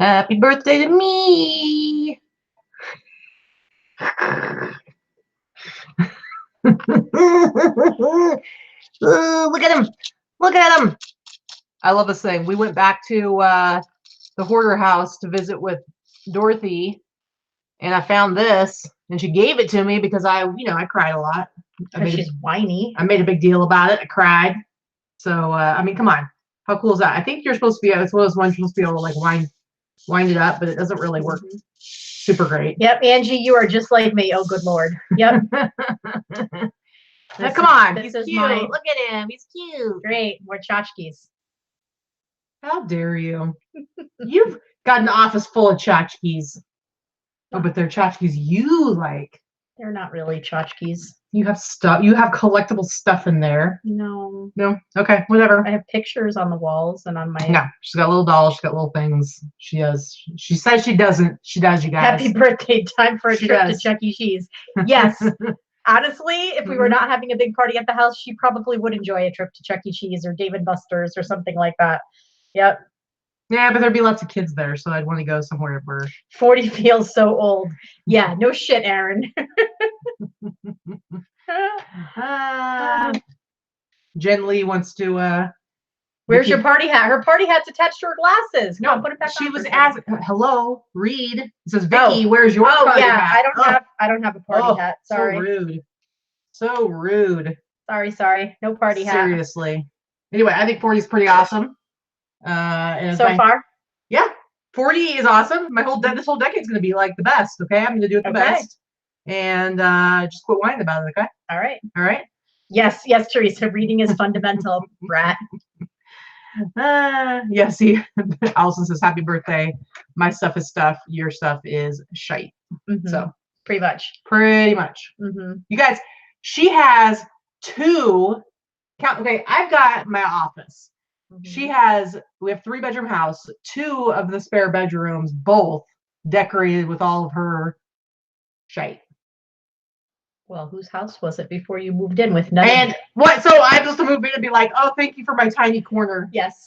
Happy birthday to me. Look at him. Look at him. I love this thing. We went back to the hoarder house to visit with Dorothy, and I found this, and she gave it to me because I cried a lot. She's whiny. I made a big deal about it. I cried. So, I mean, come on. How cool is that? I think you're supposed to be, it's one of those ones you're supposed to be able to like wind it up, but it doesn't really work super great. Yep, Angie, you are just like me. Oh, good Lord. Yep. Now, come on. He's cute. Look at him. He's cute. Great. More tchotchkes. How dare you? You've got an office full of tchotchkes. Oh, but they're tchotchkes you like. They're not really tchotchkes. You have stuff. You have collectible stuff in there. No. No? Okay, whatever. I have pictures on the walls and on my... No, she's got little dolls. She's got little things. She does. She says she doesn't. She does, you guys. Happy birthday. Time for a trip to Chuck E. Cheese. Yes. Honestly, if we were not having a big party at the house, she probably would enjoy a trip to Chuck E. Cheese or Dave & Buster's or something like that. Yep. Yeah, but there'd be lots of kids there, so I'd want to go somewhere where 40 feels so old. Yeah, no shit, Aaron. Jen Lee wants to where's your party hat? Her party hat's attached to her glasses. No, put it back. She was asking, hello, Reed. It says, Vicky, where's your party hat? I don't have a party hat. Sorry. So rude. So rude. Sorry. No party hat. Seriously. Anyway, I think 40 is pretty awesome. And so far? Yeah. 40 is awesome. This whole decade's gonna be like the best, okay? I'm gonna do it the best. And just quit whining about it, okay? All right. All right. Yes, Teresa. Reading is fundamental, brat. Yeah, see, Allison says, happy birthday. My stuff is stuff. Your stuff is shite. So pretty much. You guys, she has okay, I've got my office. We have 3-bedroom house, 2 of the spare bedrooms, both decorated with all of her shite. Well, whose house was it before you moved in with none? And what? So I just moved in and be like, oh, thank you for my tiny corner. Yes.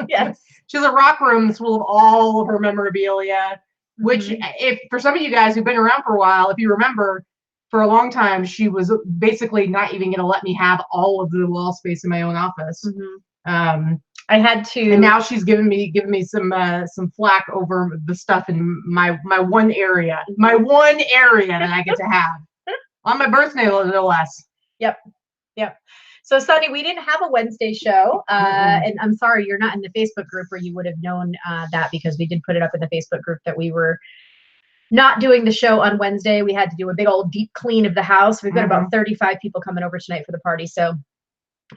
Yes. She has a rock room that's full of all of her memorabilia, which if for some of you guys who've been around for a while, if you remember, for a long time, she was basically not even going to let me have all of the wall space in my own office. I had to, and now she's giving me some flack over the stuff in my one area, that I get to have on my birthday, no less. Yep. So, Sunny, we didn't have a Wednesday show, and I'm sorry you're not in the Facebook group, or you would have known that, because we did put it up in the Facebook group that we were not doing the show on Wednesday. We had to do a big old deep clean of the house. We've got about 35 people coming over tonight for the party, so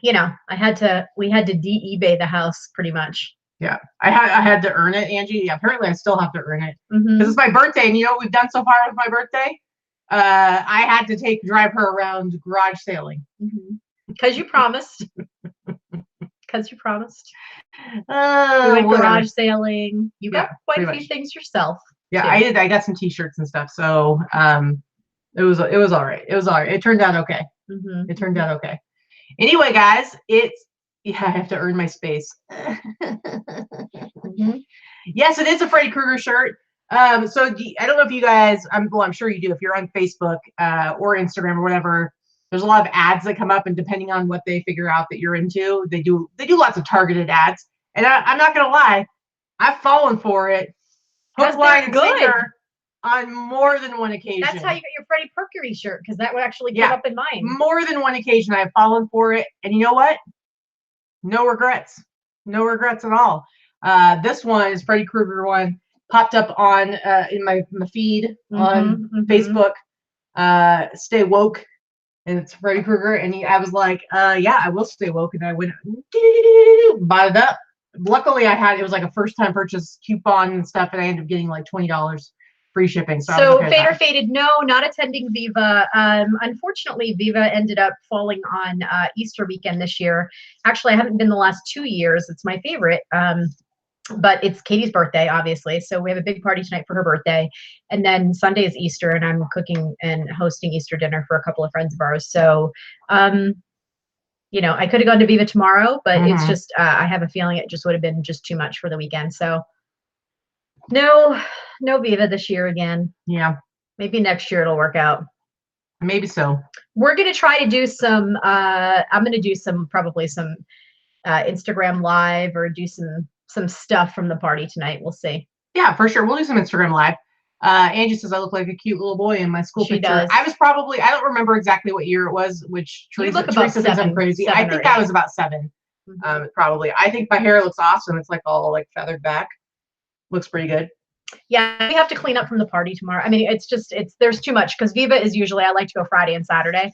we had to de-eBay the house pretty much. Yeah, I had to earn it, Angie. Yeah, apparently I still have to earn it because it's my birthday, and you know what we've done so far with my birthday? I had to drive her around garage sailing. Because you promised. We went garage sailing. You got quite a few things yourself. Yeah, too. I did. I got some T-shirts and stuff. So it was all right. It turned out okay. It turned out okay. Anyway, guys, I have to earn my space. Yes, it is a Freddy Krueger shirt. So I don't know if you guys, I'm sure you do. If you're on Facebook or Instagram or whatever, there's a lot of ads that come up, and depending on what they figure out that you're into, they do lots of targeted ads. And I'm not gonna lie, I've fallen for it. Hook, line, and sinker on more than one occasion. That's how you got your Freddie Mercury shirt, because that would actually come up in mine. More than one occasion I've fallen for it, and you know what? No regrets. No regrets at all. This one is Freddy Krueger one. Popped up on in my feed on Facebook. Stay woke, and it's Freddy Krueger, and I was like, yeah, I will stay woke, and I went bought it up. Luckily, it was like a first time purchase coupon and stuff, and I ended up getting like $20 free shipping. So Fader Faded, no, not attending Viva. Unfortunately, Viva ended up falling on Easter weekend this year. Actually, I haven't been the last 2 years. It's my favorite. But it's Katy's birthday, obviously. So we have a big party tonight for her birthday. And then Sunday is Easter, and I'm cooking and hosting Easter dinner for a couple of friends of ours. So you know, I could have gone to Viva tomorrow, but it's Mhm. just, I have a feeling it just would have been just too much for the weekend. So no Viva this year again. Yeah, Maybe next year it'll work out. maybe so. We're going to try to do some, I'm going to do probably some Instagram live or do some stuff from the party tonight. We'll see. Yeah, for sure. We'll do some Instagram live. Angie says I look like a cute little boy in my school She picture. does. I was probably, I don't remember exactly what year it was, which You look about Teresa thinks I'm 7, crazy. 7 I or think I 8. was about 7, probably. I think my hair looks awesome. It's like all like feathered back. Looks pretty good. Yeah, we have to clean up from the party tomorrow. I mean, it's just, there's too much because Viva is usually, I like to go Friday and Saturday.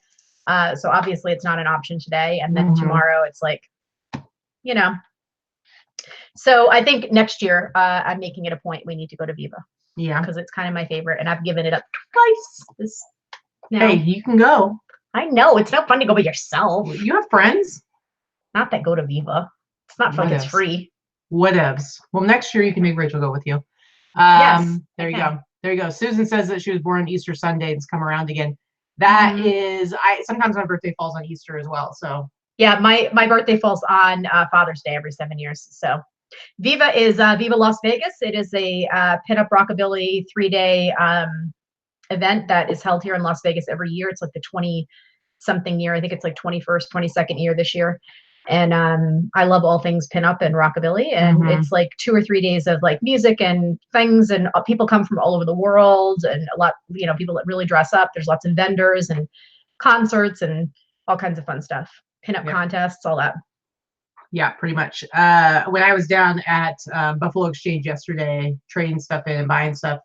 So obviously it's not an option today. And then tomorrow it's like, you know. So I think next year I'm making it a point we need to go to Viva. Yeah. Because it's kind of my favorite and I've given it up twice. Hey, you can go. I know. It's no fun to go by yourself. You have friends? Not that go to Viva. It's not like it's free. Whatevs. Well, next year you can make Rachel go with you. Yes. There you go. There you go. Susan says that she was born on Easter Sunday and it's come around again. That is, sometimes my birthday falls on Easter as well. So yeah, my birthday falls on Father's Day every 7 years. So Viva is Viva Las Vegas. It is a pinup rockabilly 3-day event that is held here in Las Vegas every year. It's like the 20-something year. I think it's like 21st, 22nd year this year. And I love all things pinup and rockabilly. And it's like 2 or 3 days of like music and things. And people come from all over the world and a lot, you know, people that really dress up. There's lots of vendors and concerts and all kinds of fun stuff. Pinup contests, all that. Yeah, pretty much. When I was down at Buffalo Exchange yesterday, trading stuff in and buying stuff,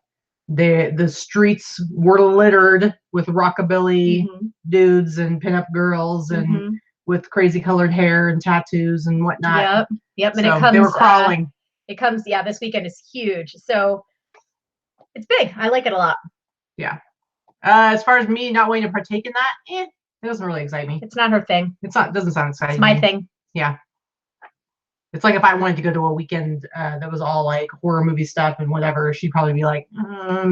the streets were littered with rockabilly dudes and pinup girls and with crazy colored hair and tattoos and whatnot. Yep. And so they were crawling. It comes, this weekend is huge. So it's big. I like it a lot. Yeah. As far as me not wanting to partake in that, it doesn't really excite me. It's not her thing. It doesn't sound exciting. It's my thing. Yeah. It's like if I wanted to go to a weekend that was all like horror movie stuff and whatever, she'd probably be like,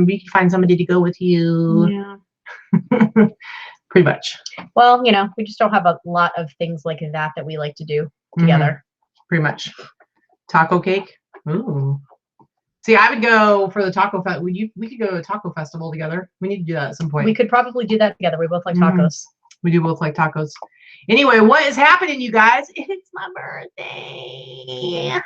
we could find somebody to go with you. Yeah. Pretty much. Well, you know, we just don't have a lot of things like that we like to do together. Pretty much. Taco cake. Ooh. See, I would go for the taco fest. We could go to a taco festival together. We need to do that at some point. We could probably do that together. We both like tacos. We do both like tacos. Anyway, what is happening, you guys? It's my birthday.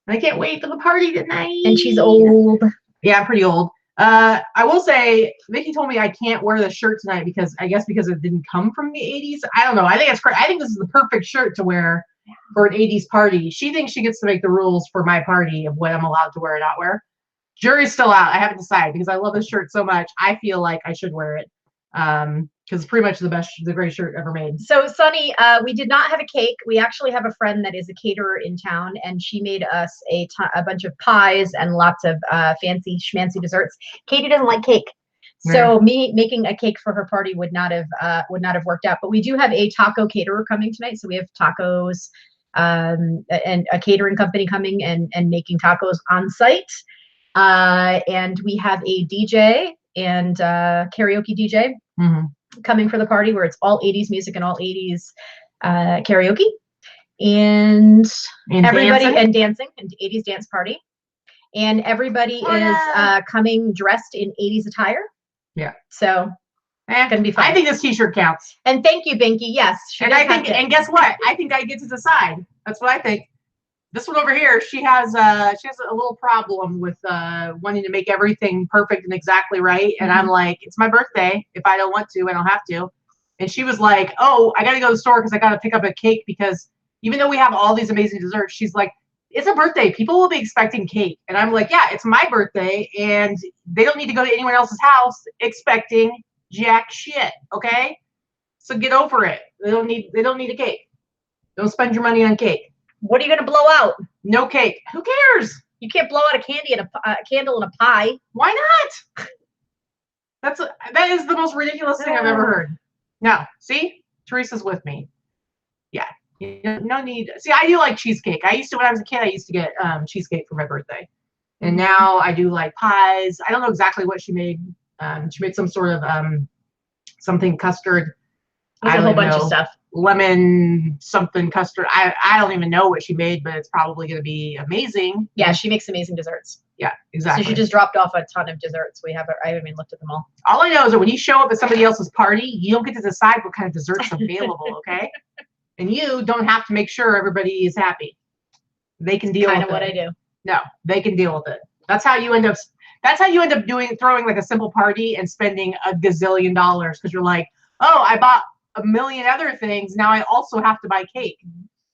I can't wait for the party tonight. And she's old. Yeah, I'm pretty old. I will say, Vicky told me I can't wear the shirt tonight because it didn't come from the 80s. I don't know. I think it's crazy. I think this is the perfect shirt to wear for an 80s party. She thinks she gets to make the rules for my party of what I'm allowed to wear and not wear. Jury's still out. I haven't decided because I love this shirt so much. I feel like I should wear it. Because it's pretty much the greatest shirt ever made. So, Sunny, we did not have a cake. We actually have a friend that is a caterer in town, and she made us a bunch of pies and lots of fancy schmancy desserts. Katie doesn't like cake, so me making a cake for her party would not have worked out. But we do have a taco caterer coming tonight, so we have tacos and a catering company coming and making tacos on site. And we have a DJ and karaoke DJ. Coming for the party where it's all 80s music and all 80s karaoke and everybody dancing. And dancing and 80s dance party, and everybody is coming dressed in 80s attire. Yeah, so gonna be fun. I think this t-shirt counts. And thank you, Binky. Yes, and and guess what? I think I get to decide. That's what I think. This one over here, she has a little problem with wanting to make everything perfect and exactly right. And I'm like, it's my birthday. If I don't want to, I don't have to. And she was like, oh, I got to go to the store because I got to pick up a cake because even though we have all these amazing desserts, she's like, it's a birthday. People will be expecting cake. And I'm like, yeah, it's my birthday. And they don't need to go to anyone else's house expecting jack shit. Okay. So get over it. They don't need a cake. Don't spend your money on cake. What are you going to blow out? No cake. Who cares? You can't blow out a candle in a pie. Why not? That is the most ridiculous thing I've ever heard. No, see, Teresa's with me. Yeah, no need. See, I do like cheesecake. When I was a kid, I used to get cheesecake for my birthday, and now I do like pies. I don't know exactly what she made. She made some sort of something custard. There's a whole bunch of stuff. lemon something custard. I don't even know what she made, but it's probably going to be amazing. Yeah, she makes amazing desserts. Yeah, exactly. So she just dropped off a ton of desserts. I haven't even looked at them all. All I know is that when you show up at somebody else's party, you don't get to decide what kind of desserts are available, okay? And you don't have to make sure everybody is happy. They can deal with it. Kind of what I do. No, they can deal with it. That's how you end up throwing like a simple party and spending a gazillion dollars because you're like, oh, I bought a million other things. Now I also have to buy cake.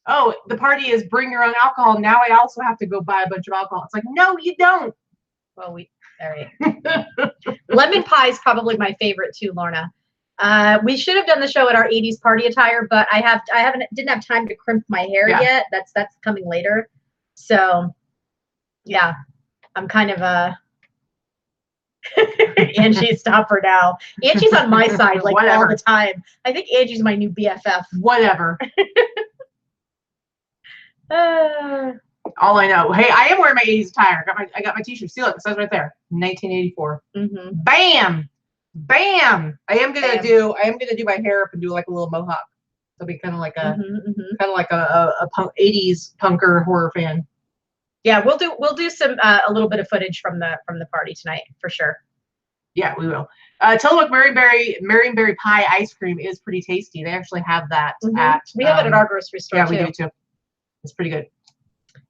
Oh, the party is bring your own alcohol. Now I also have to go buy a bunch of alcohol. It's like, no, you don't. Well, all right. Lemon pie is probably my favorite too, Lorna. We should have done the show at our 80s party attire, but didn't have time to crimp my hair yet. That's coming later. So yeah, I'm kind of Angie, stop her now. Angie's on my side like all the time. I think Angie's my new BFF. Whatever. All I know. Hey, I am wearing my 80s attire. I got my t-shirt. See, look, it says right there, 1984. Mm-hmm. Bam, bam. I am gonna do my hair up and do like a little mohawk. It'll be kind of like a 80s punker horror fan. Yeah, we'll do some a little bit of footage from the party tonight for sure. Yeah, we will. Tillamook Marionberry pie ice cream is pretty tasty. They actually have that at. We have it at our grocery store. Yeah, we do too. It's pretty good.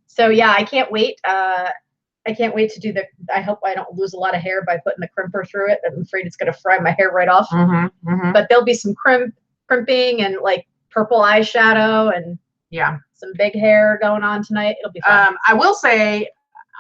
So yeah, I can't wait. I can't wait to do I hope I don't lose a lot of hair by putting the crimper through it. I'm afraid it's going to fry my hair right off. But there'll be some crimping and like purple eyeshadow and some big hair going on tonight. It'll be fun. I will say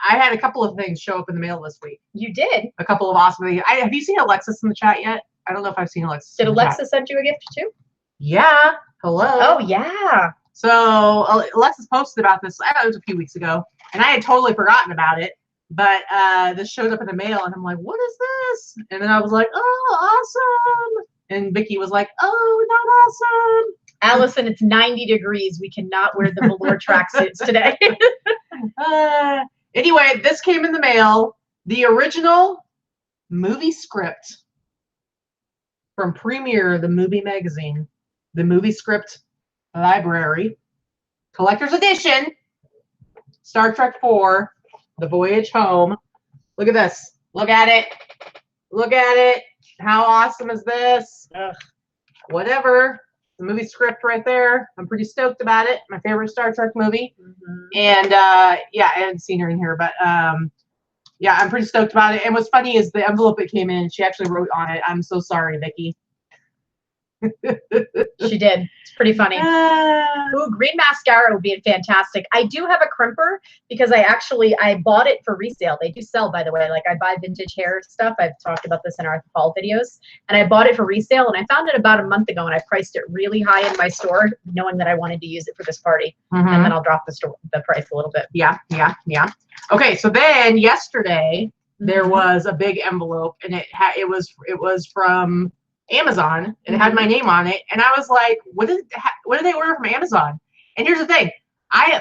I had a couple of things show up in the mail this week. You did? A couple of awesome things. Have you seen Alexis in the chat yet? I don't know if I've seen Alexis. Did Alexis send you a gift too? Yeah. Hello. Oh yeah. So Alexis posted about this. I don't know, it was a few weeks ago, and I had totally forgotten about it. But this showed up in the mail, and I'm like, "What is this?" And then I was like, "Oh, awesome!" And Vicky was like, "Oh, not awesome." Allison, it's 90 degrees. We cannot wear the velour tracksuits today. Anyway, this came in the mail. The original movie script from Premiere, the movie magazine, the movie script library, collector's edition, Star Trek IV, The Voyage Home. Look at this. Look at it. Look at it. How awesome is this? Ugh. Whatever. The movie script right there. I'm pretty stoked about it. My favorite Star Trek movie. And yeah, I hadn't seen her in here, but yeah, I'm pretty stoked about it. And what's funny is the envelope that came in, she actually wrote on it, "I'm so sorry, Vicky." She did. It's pretty funny. Ooh, green mascara would be fantastic. I do have a crimper because I bought it for resale. They do sell, by the way. Like I buy vintage hair stuff. I've talked about this in our fall videos. And I bought it for resale, and I found it about a month ago, and I priced it really high in my store, knowing that I wanted to use it for this party. And then I'll drop the price a little bit. Yeah. Okay, so then yesterday there was a big envelope, and it was from Amazon, and it had my name on it, and I was like, what did they order from Amazon? And here's the thing,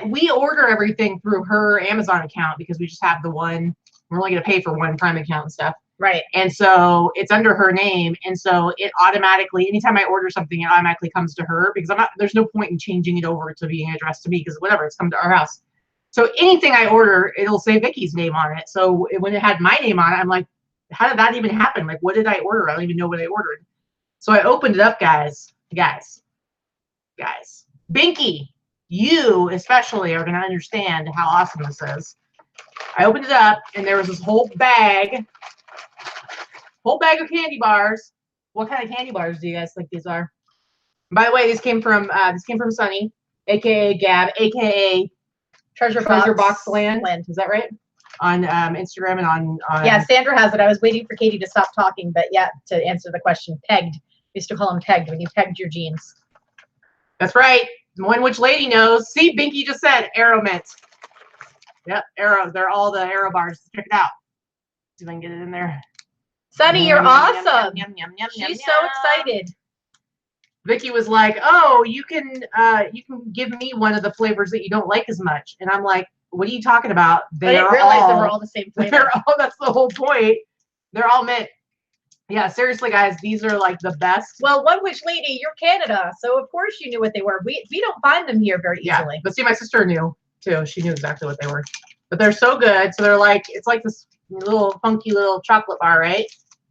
we order everything through her Amazon account because we just have the one. We're only going to pay for one Prime account and stuff, right? And so it's under her name, and so it automatically, anytime I order something, it automatically comes to her because there's no point in changing it over to being addressed to me because whatever, it's come to our house. So anything I order, it'll say Vicky's name on it. So when it had my name on it, I'm like, how did that even happen? Like, what did I order? I don't even know what I ordered. So I opened it up, guys. Binky, you especially are going to understand how awesome this is. I opened it up, and there was this whole bag of candy bars. What kind of candy bars do you guys think these are? By the way, this came from Sunny, aka Gab, aka Treasure Box Land. Is that right? On Instagram and on yeah, Sandra has it. I was waiting for Katy to stop talking, but yeah, to answer the question, pegged. We used to call them pegged when you pegged your jeans. That's right. One which lady knows. See, Binky just said Aero Mint. Yep, Aero. They're all the Aero bars. Check it out. See if I can get it in there. Sunny, you're awesome. She's so excited. Vicky was like, "Oh, you can give me one of the flavors that you don't like as much," and I'm like, "What are you talking about? I didn't realize they were all the same flavor. That's the whole point. They're all mint. Yeah, seriously, guys, these are like the best. Well, One Wish Lady, you're Canada, so of course you knew what they were. We don't find them here very easily. But see, my sister knew too. She knew exactly what they were. But they're so good. So they're like, it's like this little funky little chocolate bar, right?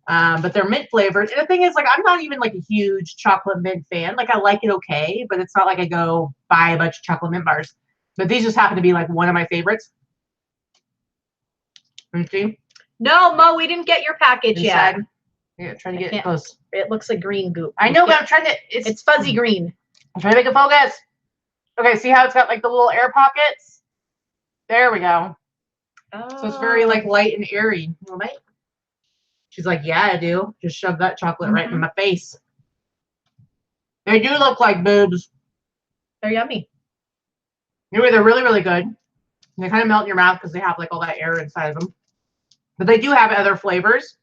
But they're mint flavored. And the thing is, like, I'm not even like a huge chocolate mint fan. Like, I like it okay, but it's not like I go buy a bunch of chocolate mint bars. But these just happen to be like one of my favorites. Let me see. No, Mo, we didn't get your package yet. Yeah, trying to get it close. It looks like green goop. I know, but I'm trying to. It's fuzzy green. I'm trying to make it focus. Okay, see how it's got like the little air pockets? There we go. Oh. So it's very like light and airy. Right? She's like, yeah, I do. Just shove that chocolate right in my face. They do look like boobs. They're yummy. Anyway, they're really, really good. They kind of melt in your mouth because they have like all that air inside of them. But they do have other flavors.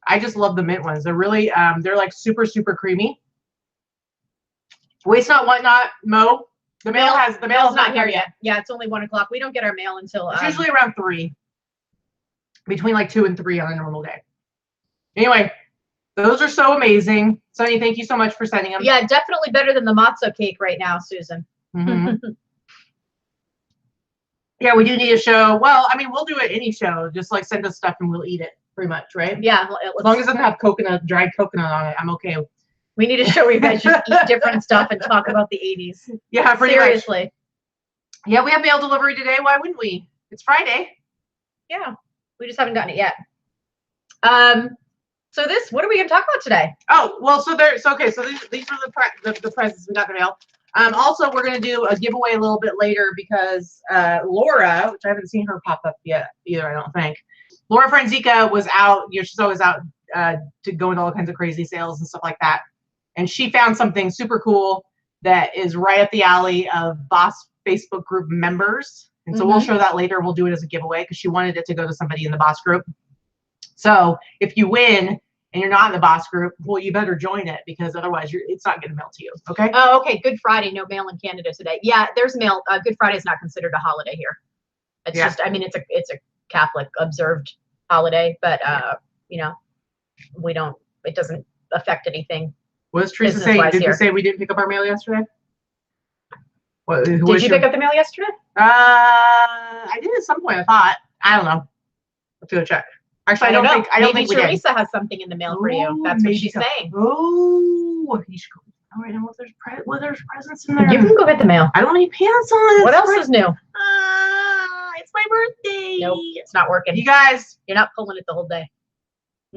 I just love the mint ones. They're really, they're like super, super creamy. Waste not, want not, Mo. The mail's not here yet. Yeah, it's only 1 o'clock. We don't get our mail until it's usually around 3. Between like 2 and 3 on a normal day. Anyway, those are so amazing. Sonny, thank you so much for sending them. Yeah, definitely better than the matzo cake right now, Susan. Yeah, we do need a show. Well, I mean, we'll do it any show. Just like send us stuff and we'll eat it, pretty much, right? Yeah. As long as it doesn't have dried coconut on it, I'm okay. We need a show where you guys just eat different stuff and talk about the 80s. Yeah, pretty seriously. Much. Yeah, we have mail delivery today. Why wouldn't we? It's Friday. Yeah, we just haven't gotten it yet. So what are we going to talk about today? Oh, well, so these are the presents we got in the mail. Also, we're going to do a giveaway a little bit later because Laura, which I haven't seen her pop up yet either, I don't think. Laura Franzica was out. You know, she's always out to go into all kinds of crazy sales and stuff like that. And she found something super cool that is right up the alley of Boss Facebook group members. And so we'll show that later. We'll do it as a giveaway because she wanted it to go to somebody in the Boss group. So if you win and you're not in the Boss group, well, you better join it because otherwise it's not going to mail to you. Okay. Oh, okay. Good Friday. No mail in Canada today. Yeah, there's mail. Good Friday is not considered a holiday here. It's just, I mean, it's a Catholic observed holiday, but you know, it doesn't affect anything. What does Teresa say? Did you say we didn't pick up our mail yesterday? Did you pick up the mail yesterday? I did at some point. I thought. I don't know. Let's go check. Actually, I don't think we did. Teresa has something in the mail for you. That's what she's saying. Oh, you should go. All right, now there's presents in there. You can go get the mail. I don't need pants on. What else is new? It's my birthday. Nope, it's not working. You guys, you're not pulling it the whole day.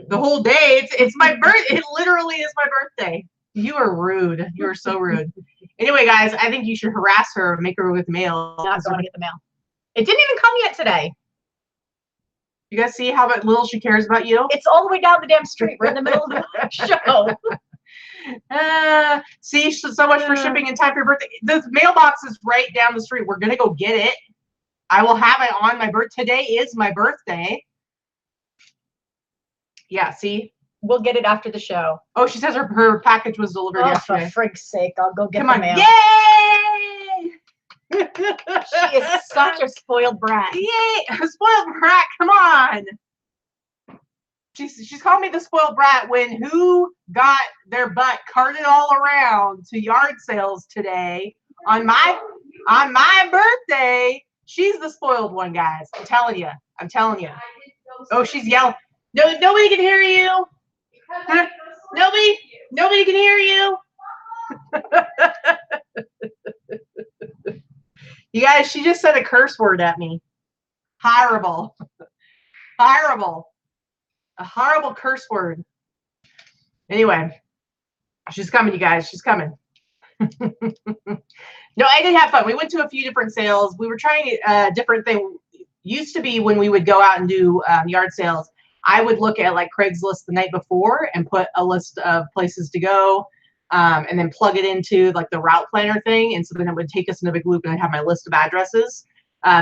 The whole day. It's my birthday. It literally is my birthday. You are rude. You are so rude. Anyway, guys, I think you should harass her, make her with mail. Not going to get the mail. It didn't even come yet today. You guys see how little she cares about you? It's all the way down the damn street. We're in the middle of the show. See, so much for shipping in time for your birthday. The mailbox is right down the street. We're gonna go get it. I will have it on my birthday. Today is my birthday. Yeah, see? We'll get it after the show. Oh, she says her package was delivered yesterday. For frig's sake, I'll go get the mail. Yay! She is such a spoiled brat. Yay! Spoiled brat, come on. She's calling me the spoiled brat when who got their butt carted all around to yard sales today on my birthday. She's the spoiled one, guys. I'm telling you. Oh, she's yelling. No, nobody can hear you. Huh? Nobody can hear you. You guys, she just said a curse word at me. Horrible. A horrible curse word. Anyway, she's coming, you guys. She's coming. No, I did have fun. We went to a few different sales. We were trying a different thing. Used to be when we would go out and do yard sales, I would look at like Craigslist the night before and put a list of places to go and then plug it into like the route planner thing. And so then it would take us in a big loop and I'd have my list of addresses.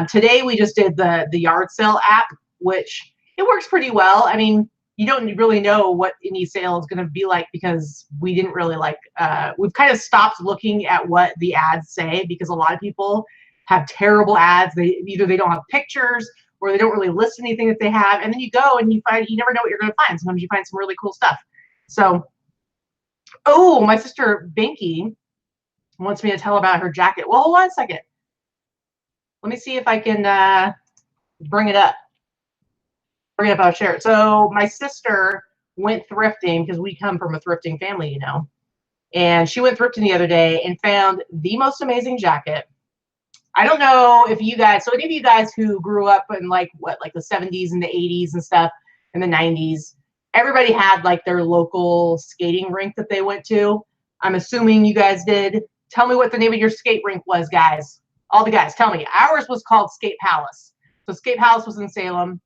Today we just did the yard sale app, which it works pretty well. I mean, you don't really know what any sale is going to be like because we didn't really we've kind of stopped looking at what the ads say because a lot of people have terrible ads. Either they don't have pictures or they don't really list anything that they have. And then you go and you never know what you're going to find. Sometimes you find some really cool stuff. So, oh, my sister Binky wants me to tell about her jacket. Well, hold on a second. Let me see if I can bring it up. Bring it up, I'll share it. So my sister went thrifting because we come from a thrifting family, you know. And she went thrifting the other day and found the most amazing jacket. I don't know if you guys, so any of you guys who grew up in like the 70s and the 80s and stuff, and the 90s, everybody had like their local skating rink that they went to. I'm assuming you guys did. Tell me what the name of your skate rink was, guys. All the guys, tell me. Ours was called Skate Palace. So Skate Palace was in Salem.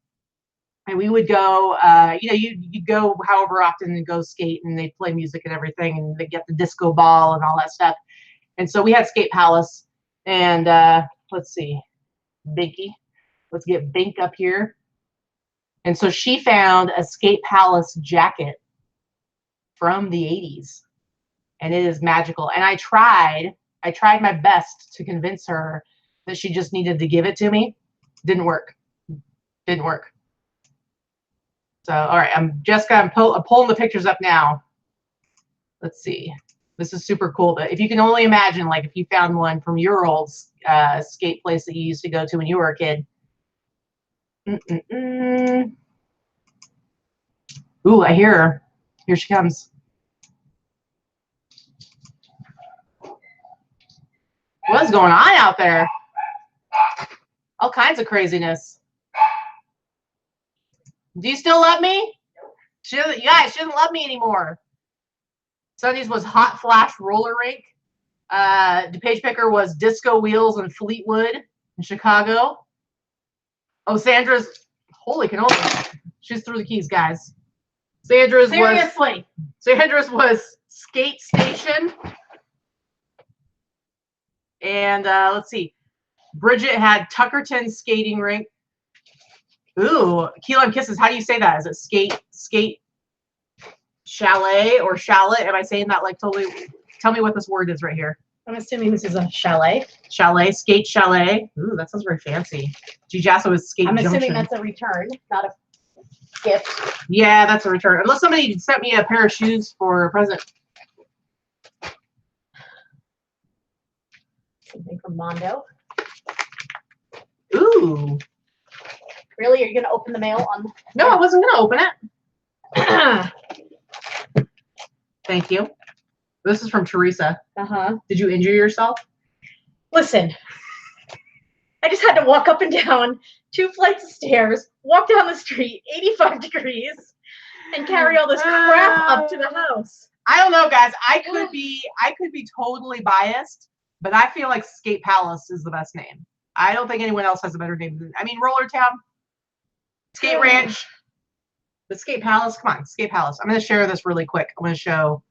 And we would go, you know, you'd go however often and go skate, and they'd play music and everything, and they'd get the disco ball and all that stuff. And so we had Skate Palace. And let's see, Binky. Let's get Bink up here. And so she found a Skate Palace jacket from the 80s. And it is magical. And I tried my best to convince her that she just needed to give it to me. Didn't work. Didn't work. So, all right, I'm pulling the pictures up now. Let's see. This is super cool. But if you can only imagine, like if you found one from your old skate place that you used to go to when you were a kid. Ooh, I hear her. Here she comes. What's going on out there? All kinds of craziness. Do you still love me? She doesn't love me anymore. Sunny's was Hot Flash Roller Rink. DePage Picker was Disco Wheels in Fleetwood in Chicago. Oh, Sandra's, holy cannoli. She's through the keys, guys. Sandra's was Skate Station. And let's see. Bridget had Tuckerton Skating Rink. Ooh, Key Lime Kisses. How do you say that? Is it skate chalet or chalet? Am I saying that like totally? Tell me what this word is right here. I'm assuming this is a chalet. Chalet, skate chalet. Ooh, that sounds very fancy. Gijasso is skate junction. I'm assuming that's a return, not a gift. Yeah, that's a return. Unless somebody sent me a pair of shoes for a present. Something from Mondo. Ooh. Really? Are you going to open the mail on? No, I wasn't going to open it. Thank you. This is from Teresa. Did you injure yourself? Listen, I just had to walk up and down 2 flights of stairs, walk down the street, 85 degrees, and carry all this crap up to the house. I don't know, guys. I could be totally biased, but I feel like Skate Palace is the best name. I don't think anyone else has a better name. I mean, Roller Town, Skate Ranch, the Skate Palace. Come on, Skate Palace. I'm going to share this really quick. I'm going to show.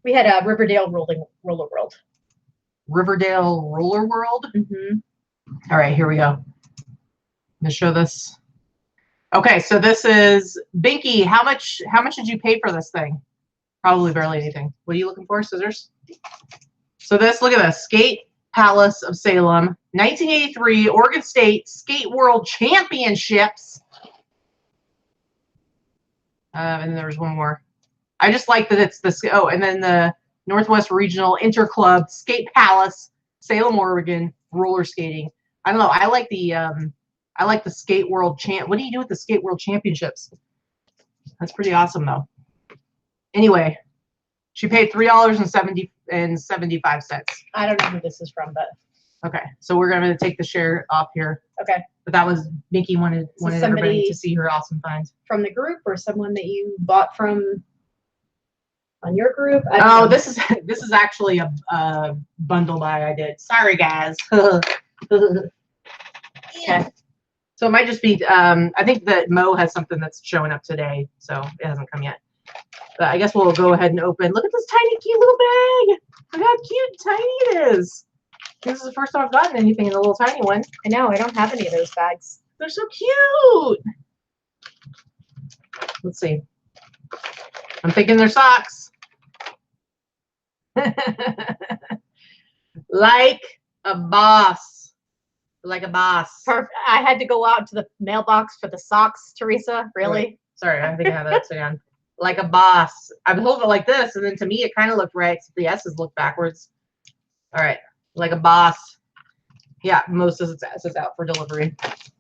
We had a Riverdale Roller World. Riverdale Roller World? Mm-hmm. All right, here we go. I'm going to show this. Okay, so this is Binky. How much did you pay for this thing? Probably barely anything. What are you looking for? Scissors? So this, look at this. Skate Palace of Salem, 1983 Oregon State Skate World Championships. And then there's one more. I just like that it's the, oh, and then the Northwest Regional Interclub Skate Palace, Salem, Oregon, roller skating. I don't know. I like the Skate World Champ. What do you do with the Skate World Championships? That's pretty awesome, though. Anyway, she paid $3.75. I don't know who this is from, but okay. So we're gonna take the share off here. Okay. But that was Binky wanted everybody to see her awesome finds from the group, or someone that you bought from on your group. Oh, this is actually a bundle buy I did. Sorry, guys. Okay. So it might just be. I think that Mo has something that's showing up today, so it hasn't come yet. But I guess we'll go ahead and open. Look at this tiny, cute little bag. Look how cute and tiny it is. This is the first time I've gotten anything in a little tiny one. I know. I don't have any of those bags. They're so cute. Let's see. I'm thinking they're socks. Like a boss. Like a boss. Perfect. I had to go out to the mailbox for the socks, Teresa. Really? Wait, sorry, I think I have that upside down. Like a boss. I'm holding it like this, and then to me it kind of looked right. So the S's look backwards. All right, like a boss. Yeah, most of its S is out for delivery.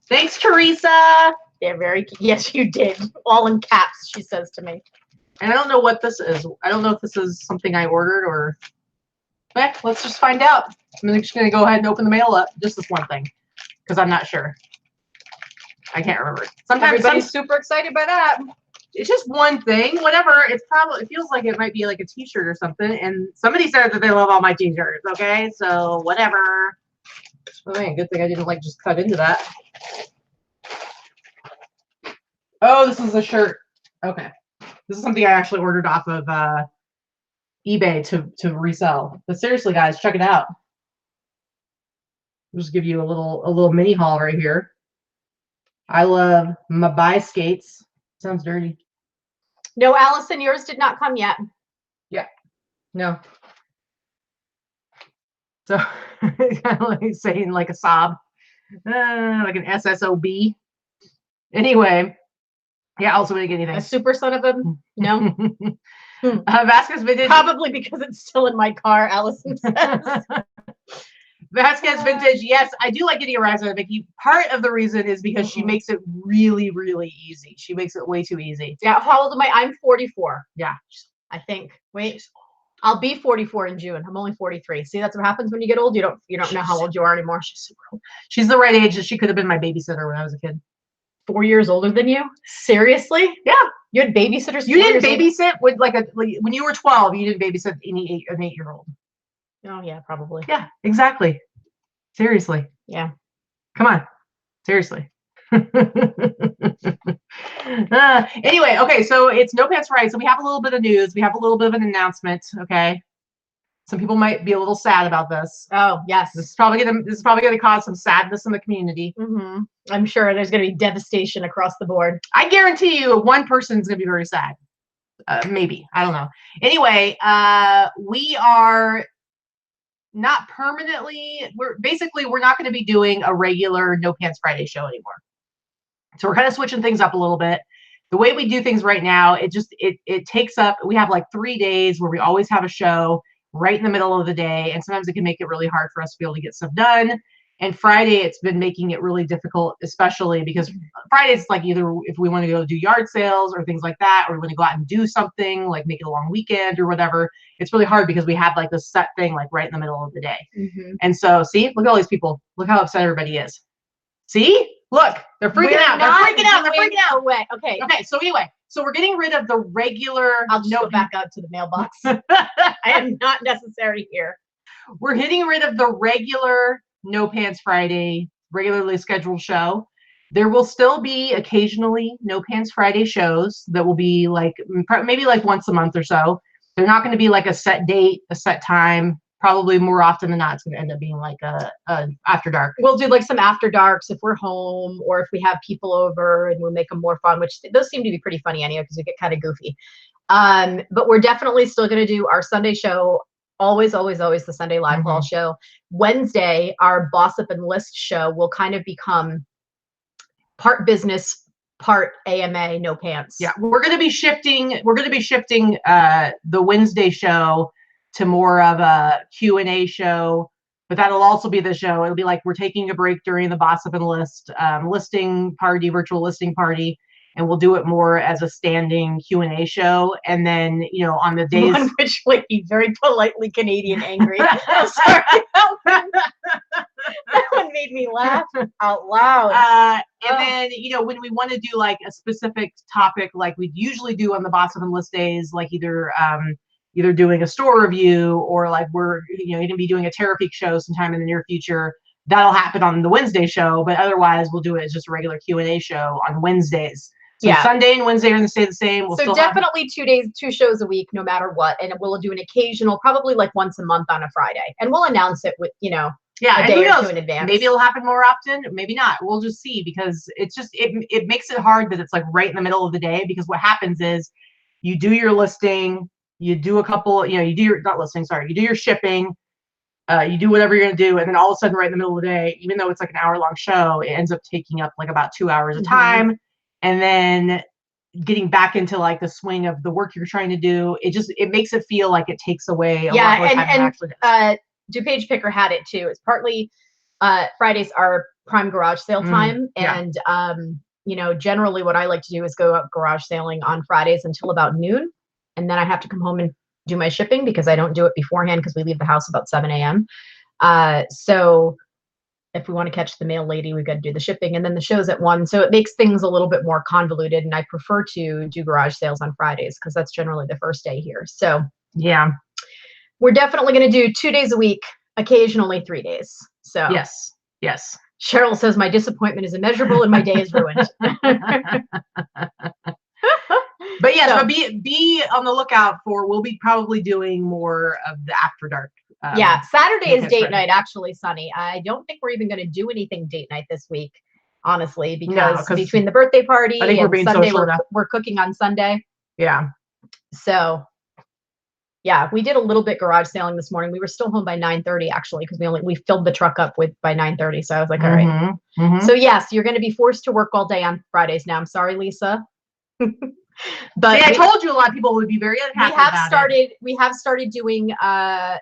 Thanks, Teresa. They're very. Yes, you did. All in caps, she says to me. And I don't know what this is. I don't know if this is something I ordered or. But let's just find out. I'm just gonna go ahead and open the mail up. Just this one thing, because I'm not sure. I can't remember. Sometimes Everybody's super excited by that. It's just one thing, whatever. It's probably, it feels like it might be like a t-shirt or something. And somebody said that they love all my t-shirts. Okay, so whatever. Oh man, good thing I didn't like just cut into that. Oh, this is a shirt. Okay, this is something I actually ordered off of eBay to resell. But seriously, guys, check it out. I'll just give you a little mini haul right here. I love my bi skates. Sounds dirty. No, Allison, yours did not come yet. Yeah. No. So kind of like saying like a sob, like an SSOB. Anyway, yeah. Also, didn't get anything. A super son of a no. Vasquez Vintage. Probably because it's still in my car. Allison says. Vasquez Vintage. Yes, I do like getting a rise out of Vicky. Part of the reason is because she makes it really, really easy. She makes it way too easy. Yeah. How old am I? I'm 44. Yeah. I think. Wait. I'll be 44 in June. I'm only 43. See, that's what happens when you get old. You don't know how old you are anymore. She's super old. She's the right age that she could have been my babysitter when I was a kid. 4 years older than you? Seriously? Yeah. You had babysitters. You didn't babysit with when you were 12. You didn't babysit an 8-year-old. Oh yeah, probably. Yeah, exactly. Seriously. Yeah. Come on. Seriously. Anyway, okay, so it's No Pants Friday. So we have a little bit of news. We have a little bit of an announcement. Okay. Some people might be a little sad about this. Oh yes. This is probably gonna cause some sadness in the community. Mm-hmm. I'm sure there's gonna be devastation across the board. I guarantee you one person's gonna be very sad. Maybe. I don't know. Anyway, we are not permanently, we're not going to be doing a regular No Pants Friday show anymore. So we're kind of switching things up a little bit. The way we do things right now, it takes up, we have like 3 days where we always have a show right in the middle of the day. And sometimes it can make it really hard for us to be able to get stuff done. And Friday, it's been making it really difficult, especially because Friday's like either if we want to go do yard sales or things like that, or we want to go out and do something like make it a long weekend or whatever. It's really hard because we have like this set thing like right in the middle of the day. Mm-hmm. And so, see, look at all these people. Look how upset everybody is. See, look, they're freaking out. They're freaking out. They're freaking out. Away. Okay. Okay. So anyway, so we're getting rid of the regular. I'll just go back out to the mailbox. I am not necessary here. We're getting rid of the regular No Pants Friday, regularly scheduled show. There will still be occasionally No Pants Friday shows that will be like maybe like once a month or so. They're not going to be like a set date, a set time. Probably more often than not, it's going to end up being like a after dark. We'll do like some after darks if we're home or if we have people over, and we'll make them more fun, which those seem to be pretty funny anyway because we get kind of goofy. But we're definitely still going to do our Sunday show. Always the Sunday live haul show. Wednesday, our Boss Up and List show will kind of become part business, part AMA, no pants. Yeah, we're going to be shifting the Wednesday show to more of a Q&A show, but that'll also be the show. It'll be like we're taking a break during the Boss Up and List virtual listing party. And we'll do it more as a standing Q&A show. And then, on the days... One which would be very politely Canadian angry. I'm sorry. That one made me laugh out loud. And then, when we want to do like a specific topic, like we usually do on the Boss Up and List days, like either doing a store review or like we're, going to be doing a Terrapeak show sometime in the near future. That'll happen on the Wednesday show, but otherwise we'll do it as just a regular Q&A show on Wednesdays. So yeah. Sunday and Wednesday are going to stay the same. So definitely 2 days, 2 shows a week, no matter what. And we'll do an occasional, probably like once a month on a Friday. And we'll announce it with, a day or two in advance. Maybe it'll happen more often. Maybe not. We'll just see, because it's just, it makes it hard that it's like right in the middle of the day, because what happens is you do your listing, you do a couple, you do your, not listing, sorry, you do your shipping. You do whatever you're gonna do, and then all of a sudden, right in the middle of the day, even though it's like an hour-long show, it ends up taking up like about 2 hours of time, and then getting back into like the swing of the work you're trying to do. It makes it feel like it takes away a lot more time than it actually does. DuPage Picker had it too. It's partly Fridays are prime garage sale time, and you know, generally what I like to do is go out garage sailing on Fridays until about noon, and then I have to come home and do my shipping because I don't do it beforehand because we leave the house about 7 a.m. So if we want to catch the mail lady, we've got to do the shipping, and then the show's at 1. So it makes things a little bit more convoluted, and I prefer to do garage sales on Fridays because that's generally the first day here. So yeah, we're definitely going to do 2 days a week, occasionally 3 days. So yes. Cheryl says my disappointment is immeasurable and my day is ruined. But yes, but be on the lookout for, we'll be probably doing more of the after dark. Yeah, Saturday is date night, actually, Sunny. I don't think we're even going to do anything date night this week, honestly, because between the birthday party I think and we're being Sunday, social we're cooking on Sunday. Yeah. So yeah, we did a little bit garage sailing this morning. We were still home by 9:30 actually, because we filled the truck up by 9:30. So I was like, all right. So yes, you're going to be forced to work all day on Fridays now. I'm sorry, Lisa. But see, I told you a lot of people would be very unhappy. We have started doing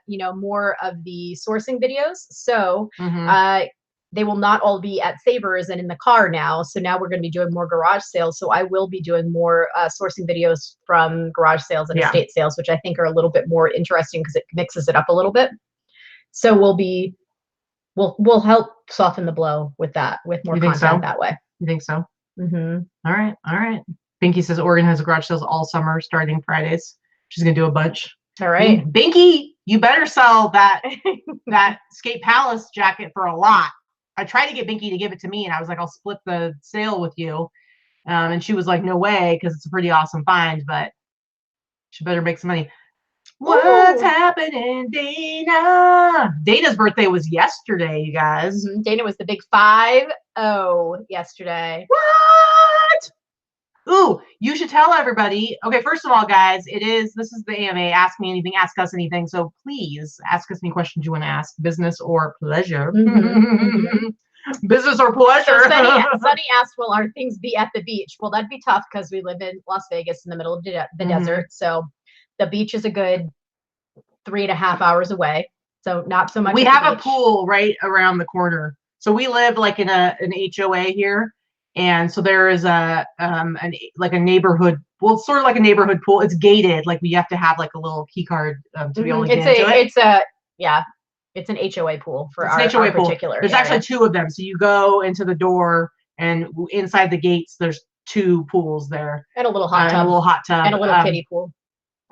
you know, more of the sourcing videos. So they will not all be at Savers and in the car now. So now we're going to be doing more garage sales. So I will be doing more sourcing videos from garage sales and estate sales, which I think are a little bit more interesting because it mixes it up a little bit. So we'll help soften the blow with that, with more content that way. You think so? All right. Pinky says Oregon has garage sales all summer starting Fridays. She's gonna do a bunch. All right. Binky, you better sell that Skate Palace jacket for a lot. I tried to get Binky to give it to me, and I was like, I'll split the sale with you. And she was like, no way, because it's a pretty awesome find, but she better make some money. What's happening, Dana? Dana's birthday was yesterday, you guys. Dana was the big 5-0 yesterday. What? Ooh, you should tell everybody. Okay, first of all, guys, this is the AMA. Ask me anything, ask us anything. So please ask us any questions you want to ask, business or pleasure. Business or pleasure. So Sunny asked, will our things be at the beach? Well, that'd be tough because we live in Las Vegas in the middle of the desert. So the beach is a good 3.5 hours away. So not so much. We have a pool right around the corner. So we live like in an HOA here. And so there is a neighborhood, well, it's sort of like a neighborhood pool. It's gated, like we have to have like a little key card to be able to get into it. It's an HOA pool for our particular. There's actually 2 of them. So you go into the door, and inside the gates, there's 2 pools there. And a little hot tub. And a little kiddie pool.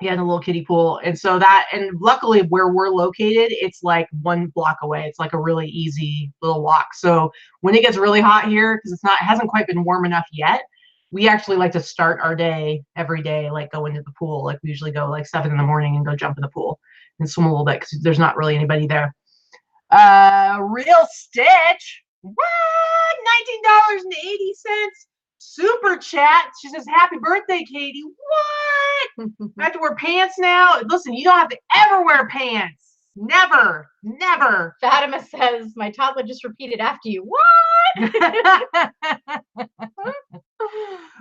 Yeah, and a little kiddie pool. And so and luckily where we're located, it's like 1 block away. It's like a really easy little walk. So when it gets really hot here, because it hasn't quite been warm enough yet, we actually like to start our day every day, like go into the pool. Like we usually go like 7 in the morning and go jump in the pool and swim a little bit because there's not really anybody there. Real Stitch. What? $19.80. Super chat. She says, happy birthday, Katie. What? I have to wear pants now? Listen, you don't have to ever wear pants. Never. Fatima says, my toddler just repeated after you. What?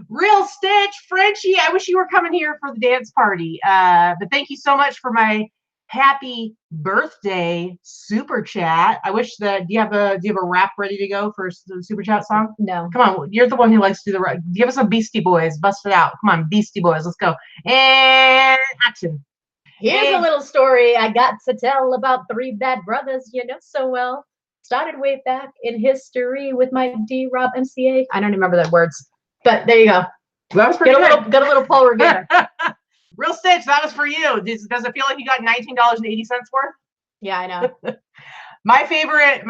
Real Stitch. Frenchie, I wish you were coming here for the dance party. But thank you so much for my happy birthday super chat. I wish that do you have a rap ready to go for the super chat song? No. Come on, you're the one who likes to do the rap. Give us some Beastie Boys. Bust it out. Come on, Beastie Boys. Let's go. And action. Here's a little story I got to tell about 3 bad brothers you know so well. Started way back in history with my D-Rob MCA. I don't remember the words, but there you go. That was pretty good. Got a little Paul Revere. Real Stitch, that was for you. Does it feel like you got $19.80 worth? Yeah, I know. My favorite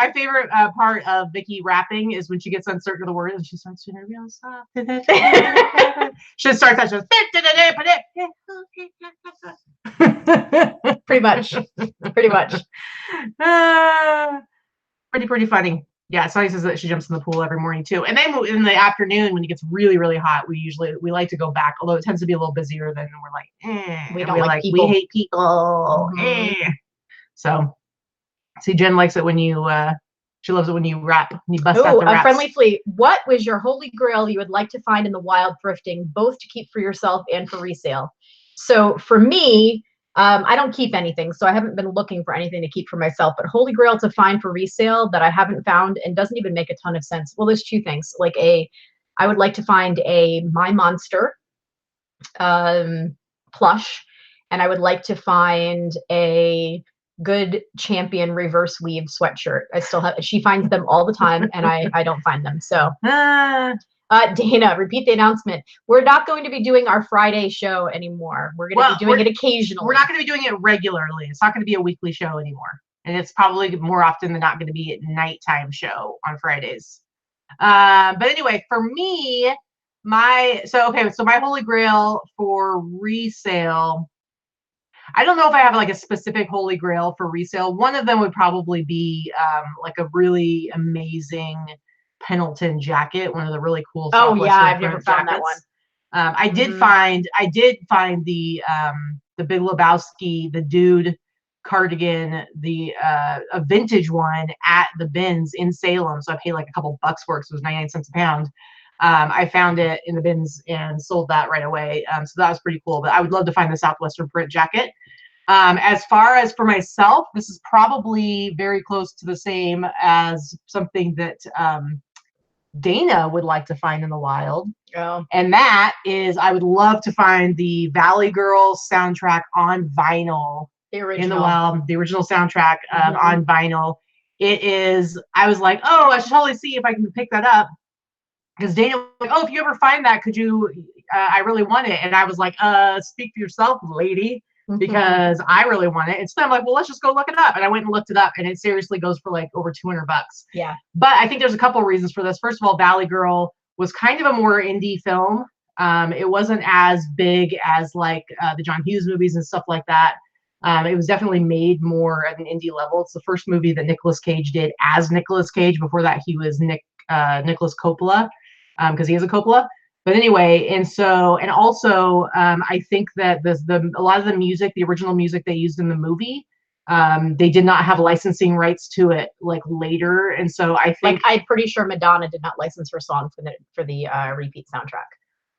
part of Vicky rapping is when she gets uncertain of the words and she starts doing it real soft. She starts that. Pretty much. Pretty funny. Yeah, Sunny says that she jumps in the pool every morning too. And then in the afternoon when it gets really, really hot, we like. to go back, although it tends to be a little busier than we're like, we don't like people. We hate people. So See, Jen likes it when you, she loves it when you wrap, when you bust out the a wraps. friendly flea. What was your holy grail you would like to find in the wild thrifting, both to keep for yourself and for resale? So for me, I don't keep anything, so I haven't been looking for anything to keep for myself, but holy grail to find for resale that I haven't found and doesn't even make a ton of sense. Well, there's two things. Like I would like to find a My Monster plush, and I would like to find a good Champion reverse weave sweatshirt. I still have, she finds them all the time and I don't find them. So Dana, repeat the announcement. We're not going to be doing our Friday show anymore. We're going to be doing it occasionally. We're not going to be doing it regularly. It's not going to be a weekly show anymore. And it's probably more often than not going to be a nighttime show on Fridays. But anyway, for me, my holy grail for resale, I don't know if I have like a specific holy grail for resale. One of them would probably be like a really amazing Pendleton jacket, one of the really cool. Oh yeah, I've never found that one. I did find the Big Lebowski, the dude cardigan, a vintage one at the bins in Salem. So I paid like a couple bucks for it, so it was 99 cents a pound. I found it in the bins and sold that right away. So that was pretty cool. But I would love to find the Southwestern print jacket. As far as for myself, this is probably very close to the same as something that Dana would like to find in the wild. Oh. And that is, I would love to find the Valley Girls soundtrack on vinyl in the wild, the original soundtrack on vinyl. It is, I was like, oh, I should totally see if I can pick that up. Because Dana was like, oh, if you ever find that, could you, I really want it. And I was like, speak for yourself, lady, because I really want it. And so I'm like, well, let's just go look it up. And I went and looked it up, and it seriously goes for like over $200. Yeah. But I think there's a couple of reasons for this. First of all, Valley Girl was kind of a more indie film. It wasn't as big as like the John Hughes movies and stuff like that. It was definitely made more at an indie level. It's the first movie that Nicolas Cage did as Nicolas Cage. Before that, he was Nicholas Coppola, because he is a Coppola. But anyway, and also, I think that a lot of the music, the original music they used in the movie, they did not have licensing rights to it like later, and so I think I'm pretty sure Madonna did not license her song for the repeat soundtrack.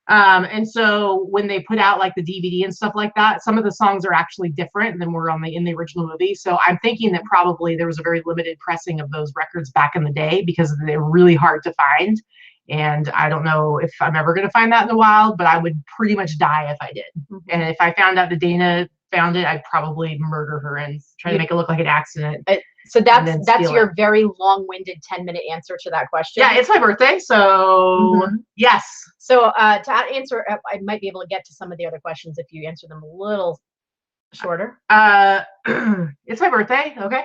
And so when they put out like the DVD and stuff like that, some of the songs are actually different than were in the original movie. So I'm thinking that probably there was a very limited pressing of those records back in the day because they're really hard to find. And I don't know if I'm ever going to find that in the wild, but I would pretty much die if I did. And if I found out that Dana found it, I'd probably murder her and try to make it look like an accident. So that's your very long-winded 10-minute answer to that question. Yeah, it's my birthday, so yes. So to answer, I might be able to get to some of the other questions if you answer them a little shorter. It's my birthday, okay?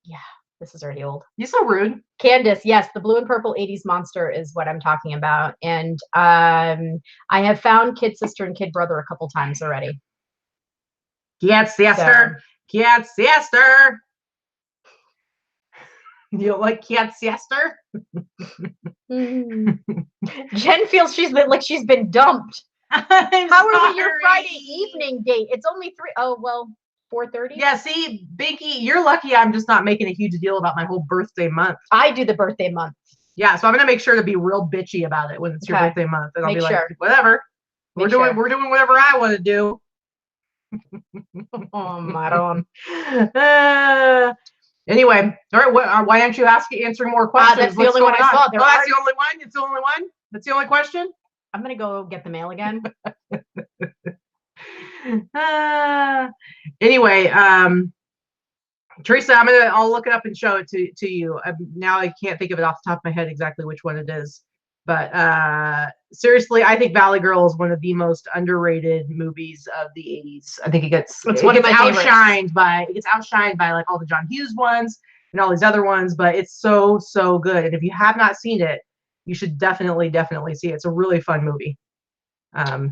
Yeah, this is already old. You're so rude. Candace, yes, the blue and purple 80s monster is what I'm talking about. And I have found Kid Sister and Kid Brother a couple times already. Kid Sister, Kid Sister. You don't like Kid Sister? Jen feels she's been dumped. How are we your Friday evening date? It's only 4:30. Yeah, see, Binky, you're lucky I'm just not making a huge deal about my whole birthday month. I do the birthday month. Yeah, so I'm gonna make sure to be real bitchy about it when it's your birthday month, and I'll be like, whatever. We're doing whatever I want to do. Oh, Maron. Anyway, all right. Why aren't you answering more questions? That's the only one I saw. That's the only one. It's the only one. That's the only question. I'm gonna go get the mail again. Anyway, Teresa, I'll look it up and show it to you. Now I can't think of it off the top of my head exactly which one it is, but seriously, I think Valley Girl is one of the most underrated movies of the 80s. I think it gets outshined by like all the John Hughes ones and all these other ones, but it's so good. And if you have not seen it, you should definitely see it. It's a really fun movie.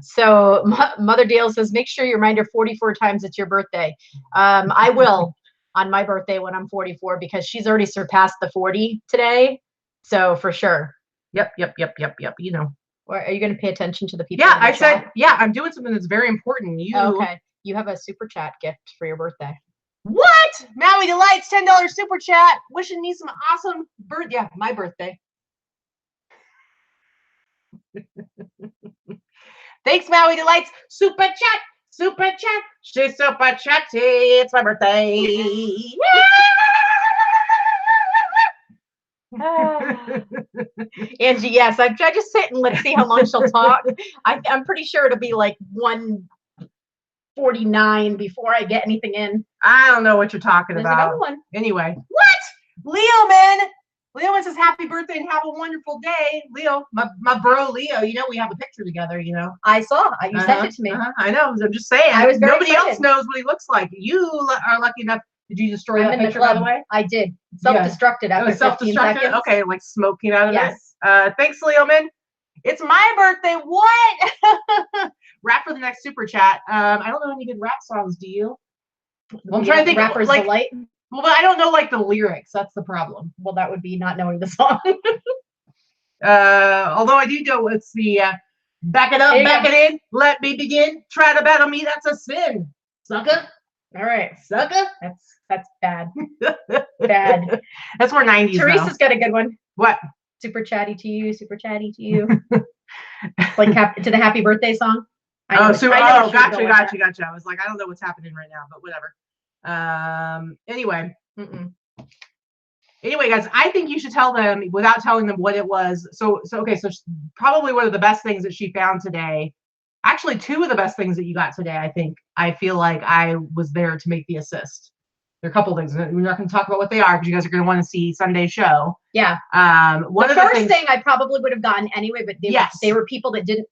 So Mother Dale says, make sure you remind her 44 times it's your birthday. I will on my birthday when I'm 44, because she's already surpassed the 40 today. So for sure. Yep. You know. Are you going to pay attention to the people? Yeah, I said, I'm doing something that's very important. Okay. You have a super chat gift for your birthday. What? Maui Delights, $10 super chat. Wishing me some awesome yeah, my birthday. Thanks, Maui Delights. Super chat. Super chat. She's super chatty. It's my birthday. Angie, yes, I just sit and let's see how long she'll talk. I'm pretty sure it'll be like 1:49 before I get anything in. I don't know what you're talking There's about. another one. Anyway, what? Leoman says happy birthday and have a wonderful day. Leo, my bro Leo, you know we have a picture together, you know. I saw. You sent it to me. I know. I'm just saying. I was very Nobody excited. else knows what he looks like. You are lucky enough. Did you destroy that picture, by the way? I did. Self-destructed after 15 seconds. Okay, like smoke came out of Yes. it. Thanks, Leoman. It's my birthday. What? Rap for the next super chat. I don't know any good rap songs. Do you? I'm trying to think. Rapper's like, Delight. well, but I don't know like the lyrics. That's the problem. Well, that would be not knowing the song. Although I do know it's the back it up, back it in, let me begin. Try to battle me. That's a sin, sucker. All right, sucker. That's bad. Bad. That's more 90s. Teresa's got a good one. What? Super chatty to you. Super chatty to you. Like to the happy birthday song. Gotcha. I was like, I don't know what's happening right now, but whatever. Anyway. Anyway, guys, I think you should tell them without telling them what it was. So probably one of the best things that she found today. Actually, two of the best things that you got today, I think. I feel like I was there to make the assist. There are a couple of things. We're not going to talk about what they are because you guys are going to want to see Sunday's show. Yeah. One the of the first things, thing I probably would have gotten anyway, but yes. They were people that didn't.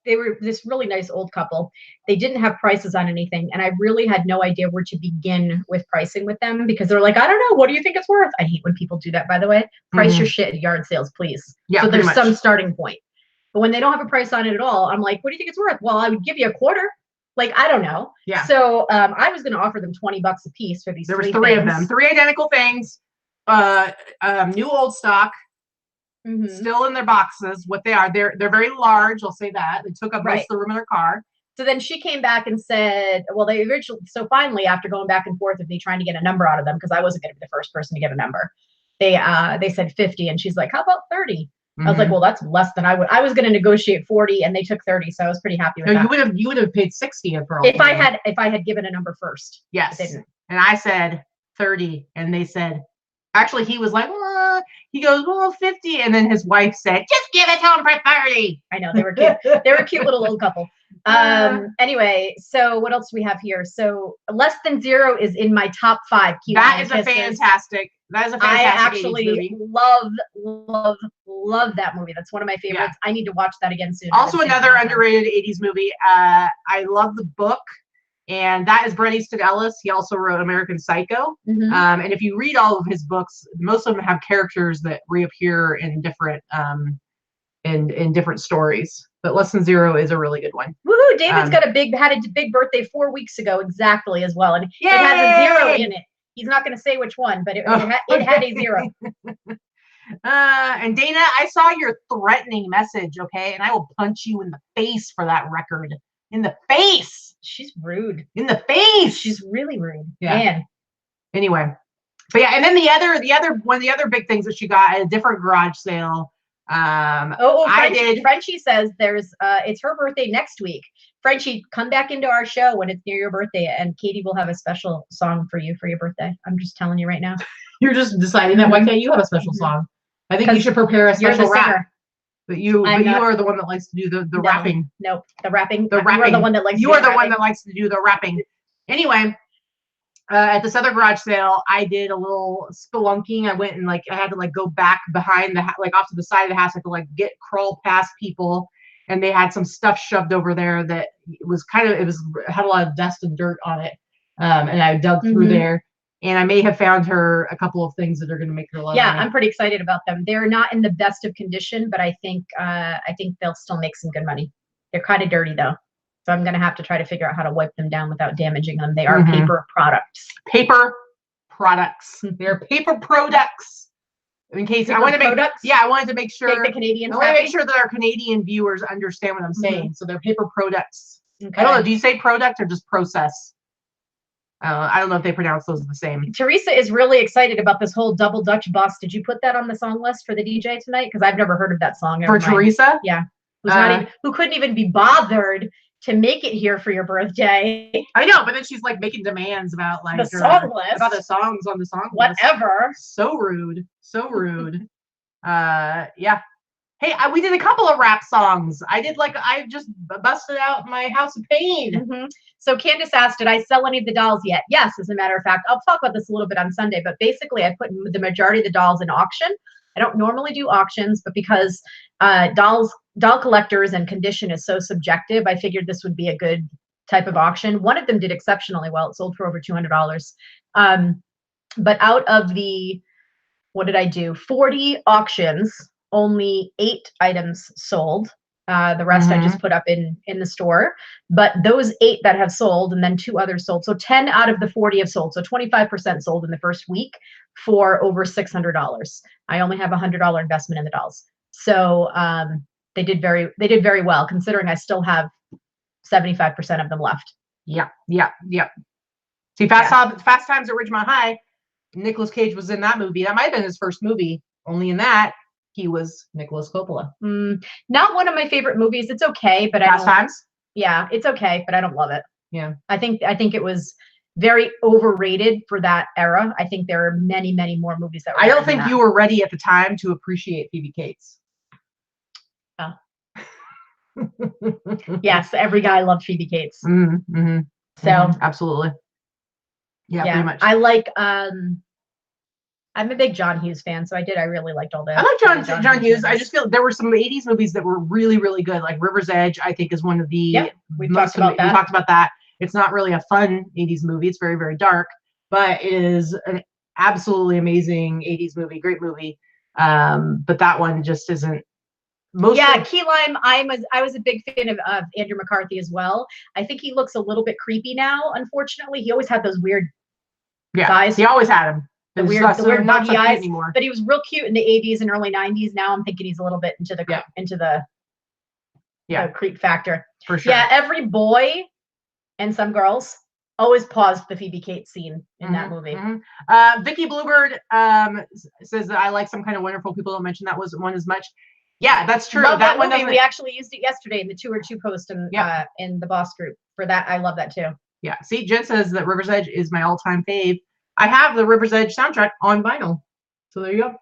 They were this really nice old couple. They didn't have prices on anything, and I really had no idea where to begin with pricing with them because they're like, I don't know, what do you think it's worth? I hate when people do that, by the way. Price your shit at yard sales, please. Yeah, so there's some starting point. But when they don't have a price on it at all, I'm like, what do you think it's worth? Well, I would give you a quarter. Like, I don't know. Yeah. So I was going to offer them $20 a piece for these. There was three of them, three identical things, new old stock. Still in their boxes. What they are, they're very large. I'll say that they took up most of the room in their car. So then she came back and said, well, they originally. So finally, after going back and forth with me trying to get a number out of them because I wasn't going to be the first person to get a number, they said 50, and she's like, how about 30? I was like, well, that's less than I would. I was going to negotiate 40, and they took 30, so I was pretty happy with that. You would have paid 60 for all. If I had given a number first. Yes. And I said 30, and they said. Actually, he was like, he goes, well, 50. And then his wife said, just give it to him for 30. I know, they were cute. They were a cute little old couple. Anyway, so what else do we have here? So Less Than Zero is in my top 5. That is a fantastic. I actually love that movie. That's one of my favorites. Yeah. I need to watch that again soon. Also another underrated 80s movie. I love the book. And that is Bret Easton Ellis. He also wrote American Psycho. And if you read all of his books, most of them have characters that reappear in different in different stories. But Less Than Zero is a really good one. Woohoo! David's had a big birthday 4 weeks ago exactly as well, and it has a 0 in it. He's not going to say which one, but it had a 0. And Dana, I saw your threatening message. Okay, and I will punch you in the face for that record. In the face. She's rude. In the face. She's really rude. Yeah. Man. Anyway, but yeah, and then the other one of the other big things that she got at a different garage sale. Frenchie says there's it's her birthday next week. Frenchie, come back into our show when it's near your birthday, and Katy will have a special song for you for your birthday. I'm just telling you right now. You're just deciding that. Why can't you have a special song? I think you should prepare a special rap. But you are the one that likes to do the rapping. No, the rapping. The rapping. You are the one that likes. You are the one that likes to do the rapping. Anyway, at this other garage sale, I did a little spelunking. I went and I had to go back behind off to the side of the house. I had to crawl past people, and they had some stuff shoved over there that had a lot of dust and dirt on it. And I dug through there. And I may have found her a couple of things that are going to make her love. Yeah, I'm pretty excited about them. They're not in the best of condition, but I think they'll still make some good money. They're kind of dirty though, so I'm going to have to try to figure out how to wipe them down without damaging them. They are paper products. Paper products. They're paper products. In case I wanted to make sure. Make the Canadians. I want to make sure that our Canadian viewers understand what I'm saying. So they're paper products. Okay. I don't know. Do you say product or just process? I don't know if they pronounce those the same. Teresa is really excited about this whole double Dutch bus. Did you put that on the song list for the DJ tonight? Because I've never heard of that song. For Teresa? Yeah. Who couldn't even be bothered to make it here for your birthday. I know, but then she's like making demands about like the song list. About the songs on the song list. Whatever. So rude. So rude. Yeah. Hey, we did a couple of rap songs. I just busted out my House of Pain. Mm-hmm. So Candace asked, did I sell any of the dolls yet? Yes, as a matter of fact. I'll talk about this a little bit on Sunday, but basically I put the majority of the dolls in auction. I don't normally do auctions, but because doll collectors and condition is so subjective, I figured this would be a good type of auction. One of them did exceptionally well. It sold for over $200. But out of the, what did I do? 40 auctions, only 8 items sold. The rest I just put up in the store. But those 8 that have sold, and then 2 others sold. So 10 out of the 40 have sold. So 25% sold in the first week for over $600. I only have a $100 investment in the dolls. So they did very well, considering I still have 75% of them left. Yeah. See, Fast Times at Ridgemont High, Nicolas Cage was in that movie. That might have been his first movie. Only in that he was Nicolas Coppola. Not one of my favorite movies. It's okay, but Fast Times? Yeah, it's okay, but I don't love it. Yeah. I think it was very overrated for that era. I think there are many, many more movies that were I don't think you were ready at the time to appreciate Phoebe Cates. Oh. Yes, every guy loved Phoebe Cates. So absolutely. Yeah, pretty much. I like I'm a big John Hughes fan, so I really liked all that. I like John Hughes. I just feel there were some 80s movies that were really, really good. Like River's Edge, I think, is one of the we talked about that. It's not really a fun 80s movie. It's very, very dark, but it is an absolutely amazing 80s movie. Great movie. But that one just isn't. Key Lime. I was a big fan of Andrew McCarthy as well. I think he looks a little bit creepy now. Unfortunately, he always had those weird eyes. He always had them. The weird buggy eyes. Anymore. But he was real cute in the 80s and early 90s. Now I'm thinking he's a little bit into the creep factor. For sure. Yeah, every boy and some girls always paused the Phoebe Cates scene in that movie. Vicky Bluebird says that I like Some Kind of Wonderful. People don't mention that one as much. Yeah, that's true. Love that movie. We actually used it yesterday in the 2 or 2 post in the boss group for that. I love that too. Yeah. See, Jen says that River's Edge is my all-time fave. I have the River's Edge soundtrack on vinyl. So there you go.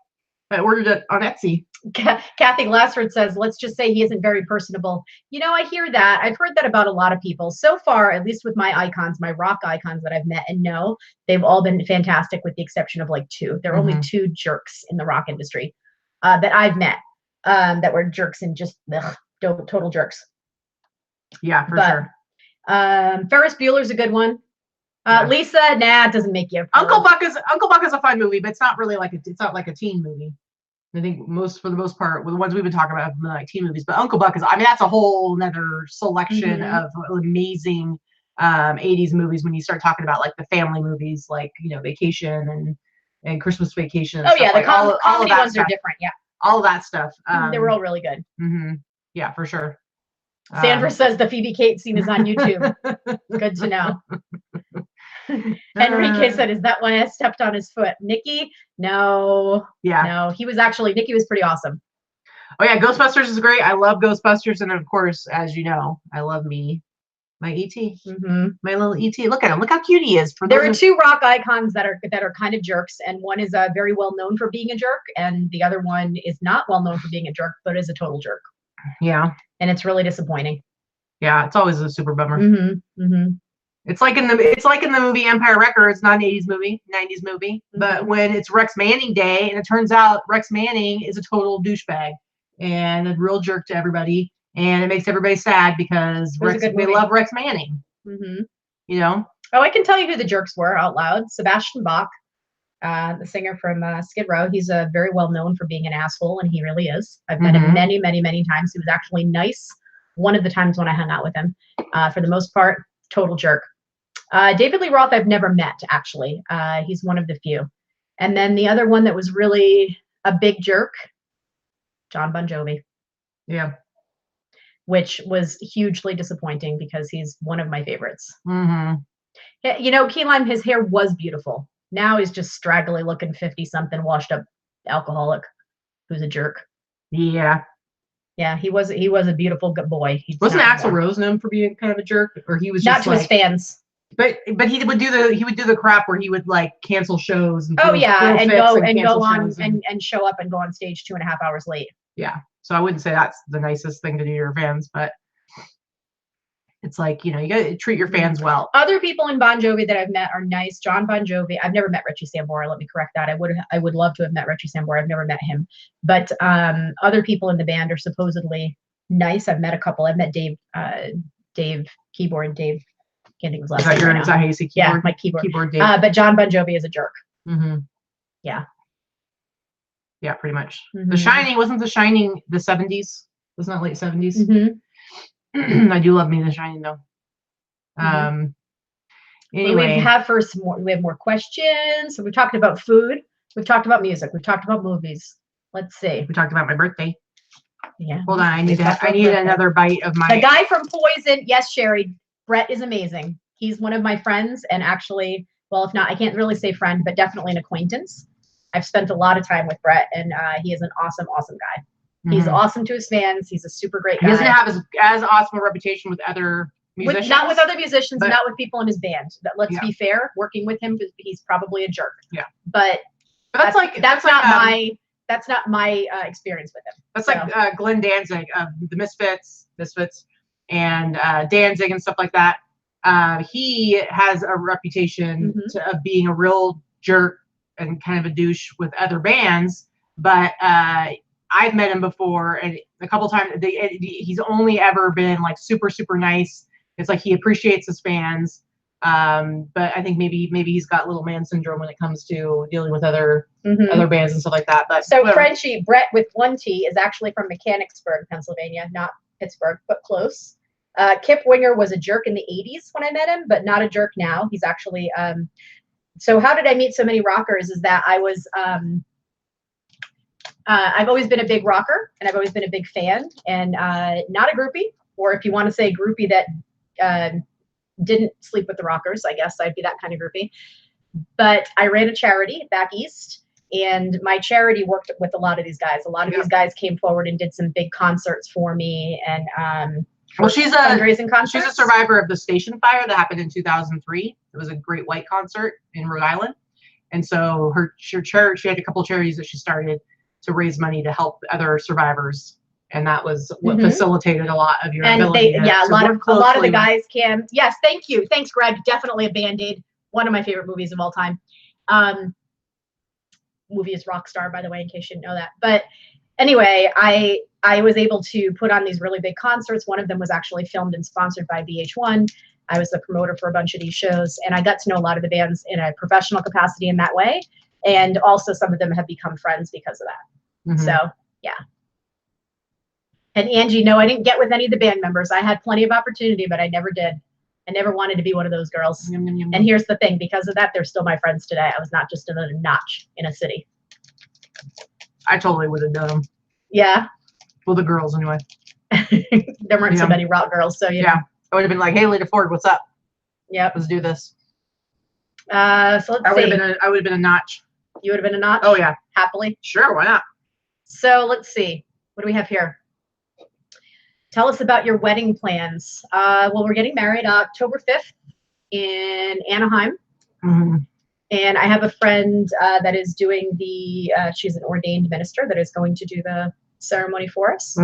I ordered it on Etsy. Kathy Glassford says, let's just say he isn't very personable. I hear that. I've heard that about a lot of people. So far, at least with my icons, my rock icons that I've met and know, they've all been fantastic with the exception of like 2. There are only 2 jerks in the rock industry that I've met that were jerks and just total jerks. Yeah, for sure. Ferris Bueller's a good one. Lisa, it doesn't make you. Uncle Buck is a fun movie, but it's not really it's not like a teen movie. I think for the most part, with the ones we've been talking about have been like teen movies, but Uncle Buck that's a whole nother selection of amazing 80s movies when you start talking about like the family movies, like Vacation and Christmas Vacation. Oh yeah, the comedy ones are different. Yeah, all of that stuff. They were all really good. Yeah, for sure. Sandra says the Phoebe Cates scene is on YouTube. Good to know. Enrique said, is that when I stepped on his foot? Nikki? No. Yeah. No, Nikki was pretty awesome. Oh yeah, Ghostbusters is great. I love Ghostbusters. And of course, as you know, I love my E.T. My little E.T. Look at him. Look how cute he is. There are 2 rock icons that are kind of jerks. And one is very well known for being a jerk. And the other one is not well known for being a jerk, but is a total jerk. Yeah. And it's really disappointing. Yeah, it's always a super bummer. It's like in the movie Empire Records, not an 80s movie, 90s movie. But when it's Rex Manning Day, and it turns out Rex Manning is a total douchebag and a real jerk to everybody, and it makes everybody sad because we love Rex Manning. Oh, I can tell you who the jerks were out loud. Sebastian Bach, the singer from Skid Row. He's very well known for being an asshole, and he really is. I've met him many, many, many times. He was actually nice one of the times when I hung out with him. For the most part, total jerk. David Lee Roth I've never met, actually. He's one of the few. And then the other one that was really a big jerk, John Bon Jovi. Yeah. Which was hugely disappointing because he's one of my favorites. You know, Key Lime, his hair was beautiful. Now he's just straggly looking 50-something washed up alcoholic who's a jerk. Yeah. Yeah, he was a beautiful good boy. He's Wasn't not Axl anymore. Rose known for being kind of a jerk, or he was Not just to like, his fans. but he would do the crap where he would like cancel shows and Oh throw yeah, and fits go cancel on shows and show up and go on stage 2.5 hours late. yeah. So I wouldn't say that's the nicest thing to do to your fans, but it's like, you know, you gotta treat your fans well. Other people in Bon Jovi that I've met are nice. John Bon Jovi. I've never met Richie Sambora. Let me correct that. I would love to have met Richie Sambora. I've never met him. But other people in the band are supposedly nice. I've met a couple. I've met Dave keyboard. Dave. Can't think of his last name. Is that how you say keyboard? Yeah, my keyboard. Dave. But John Bon Jovi is a jerk. Mm-hmm. Yeah. Yeah, pretty much. Mm-hmm. The Shining, wasn't The Shining the 70s? Wasn't that late 70s? Mm-hmm. I do love me The Shining though. Mm-hmm. Anyway, we have more questions. So we talked about food. We've talked about music. We've talked about movies. Let's see. We talked about my birthday. Yeah. Hold on, I need another bite of my. The guy from Poison. Yes, Sherry. Brett is amazing. He's one of my friends, and actually, well, if not, I can't really say friend, but definitely an acquaintance. I've spent a lot of time with Brett, and he is an awesome, awesome guy. Mm-hmm. He's awesome to his fans. He's a super great guy. He doesn't have as awesome a reputation with other musicians. Not with other musicians, not with people in his band. Let's be fair. Working with him, he's probably a jerk. Yeah. But that's not my experience with him. That's like Glenn Danzig of the Misfits, and Danzig and stuff like that. He has a reputation of being a real jerk and kind of a douche with other bands, but I've met him before, and a couple times he's only ever been like super, super nice. It's like he appreciates his fans, but I think maybe he's got little man syndrome when it comes to dealing with other bands and stuff like that. But so Frenchie, Brett with 1 T, is actually from Mechanicsburg, Pennsylvania, not Pittsburgh, but close. Kip Winger was a jerk in the 80s when I met him, but not a jerk now. He's actually so how did I meet so many rockers is that I was I've always been a big rocker, and I've always been a big fan, and not a groupie, or if you want to say groupie that didn't sleep with the rockers, I guess I'd be that kind of groupie. But I ran a charity back east, and my charity worked with a lot of these guys. A lot of these guys came forward and did some big concerts for me, and well, she's fundraising concerts. She's a survivor of the station fire that happened in 2003. It was a Great White concert in Rhode Island, and so her church, she had a couple charities that she started to raise money to help other survivors, and that was what facilitated a lot of your ability. A lot of the guys can. Yes, thank you, thanks, Greg. Definitely a Band-Aid. One of my favorite movies of all time. Movie is Rockstar, by the way, in case you didn't know that. But anyway, I was able to put on these really big concerts. One of them was actually filmed and sponsored by VH1. I was the promoter for a bunch of these shows, and I got to know a lot of the bands in a professional capacity in that way. And also some of them have become friends because of that. So, yeah. And Angie, no, I didn't get with any of the band members. I had plenty of opportunity, but I never did. I never wanted to be one of those girls. And here's the thing, because of that, they're still my friends today. I was not just another notch in a city. I totally would have done them. Yeah. Well, the girls anyway. There weren't so many rock girls, so you know. I would have been like, hey, Lita Ford, what's up? Yep. Let's do this. So let's see. I would have been a notch. You would have been a notch? Oh, yeah. Happily? Sure, why not? So let's see. What do we have here? Tell us about your wedding plans. Well, we're getting married October 5th in Anaheim. And I have a friend that is doing she's an ordained minister that is going to do the ceremony for us.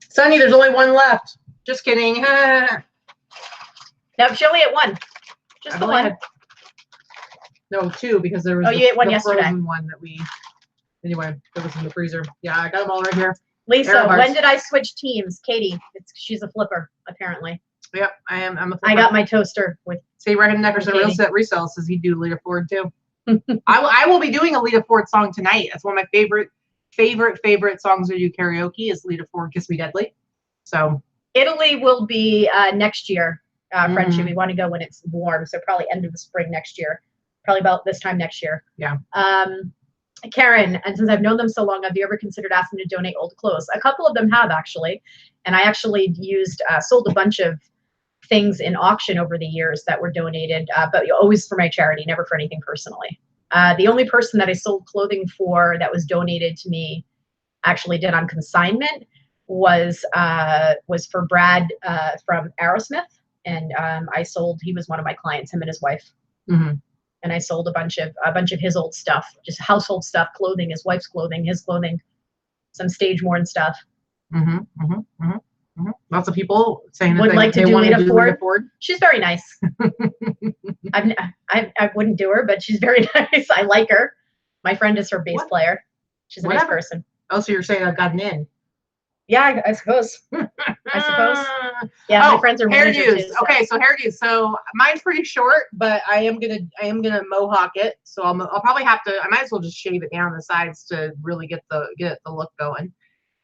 Sunny, there's only one left. Just kidding. No, she only ate one. Just the one. No, 2, because there was you ate one yesterday. Frozen one that anyway, that was in the freezer. Yeah, I got them all right here. Lisa, when did I switch teams? Katie, she's a flipper, apparently. Yep, I'm a flipper. I got my toaster with. See, Ryan Neckerson Resale says he'd do Lita Ford too. I will be doing a Lita Ford song tonight. That's one of my favorite songs to do karaoke is Lita Ford, Kiss Me Deadly. So Italy will be next year, Frenchie. We want to go when it's warm, so probably end of the spring next year. Probably about this time next year. Yeah. Karen, and since I've known them so long, have you ever considered asking to donate old clothes? A couple of them have, actually. And I actually sold a bunch of things in auction over the years that were donated, but always for my charity, never for anything personally. The only person that I sold clothing for that was donated to me, actually did on consignment, was for Brad from Aerosmith. And he was one of my clients, him and his wife. Mm-hmm. And I sold a bunch of his old stuff, just household stuff, clothing, his wife's clothing, his clothing, some stage worn stuff. Mm-hmm. Mm-hmm. Mm-hmm. Mm-hmm. Lots of people saying Would that like to they do want to Lita do Lita Ford. She's very nice. I wouldn't do her, but she's very nice. I like her. My friend is her bass player. She's a nice person. Oh, so you're saying I've gotten in? Yeah, I suppose. I suppose. Yeah, my friends are hairdos. Too, so. Okay, so hairdos. So mine's pretty short, but I am gonna mohawk it. So I'll probably have to. I might as well just shave it down the sides to really get the look going.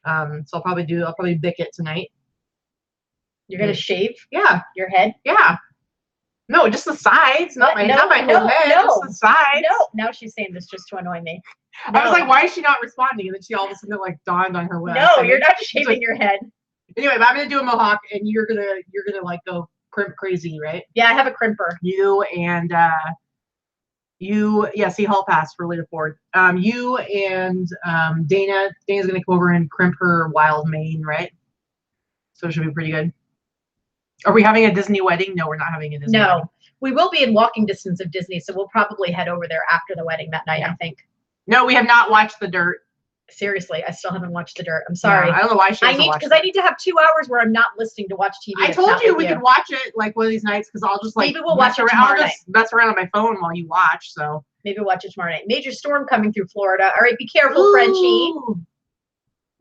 So I'll probably bick it tonight. You're gonna shave? Yeah. Your head? Yeah. No, just the sides, not my whole head, just the sides. No, now she's saying this just to annoy me. No. I was like, why is she not responding? And then she all of a sudden like dawned on her. No, you're not shaving your head. Anyway, but I'm gonna do a mohawk, and you're gonna like go crimp crazy, right? Yeah, I have a crimper. You and see hall pass for Lita Ford. You and Dana's gonna come over and crimp her wild mane, right? So it should be pretty good. Are we having a Disney wedding? No, we're not having a Disney wedding. No, we will be in walking distance of Disney, so we'll probably head over there after the wedding that night, I think. No, we have not watched The Dirt. Seriously, I still haven't watched The Dirt. I'm sorry. Yeah, I don't know why she hasn't watched it. Because I need to have 2 hours where I'm not listening to watch TV. I told you we could watch it like one of these nights because I'll just like maybe we'll watch it tomorrow night. Mess around on my phone while you watch. So maybe we'll watch it tomorrow night. Major storm coming through Florida. All right, be careful, Frenchie.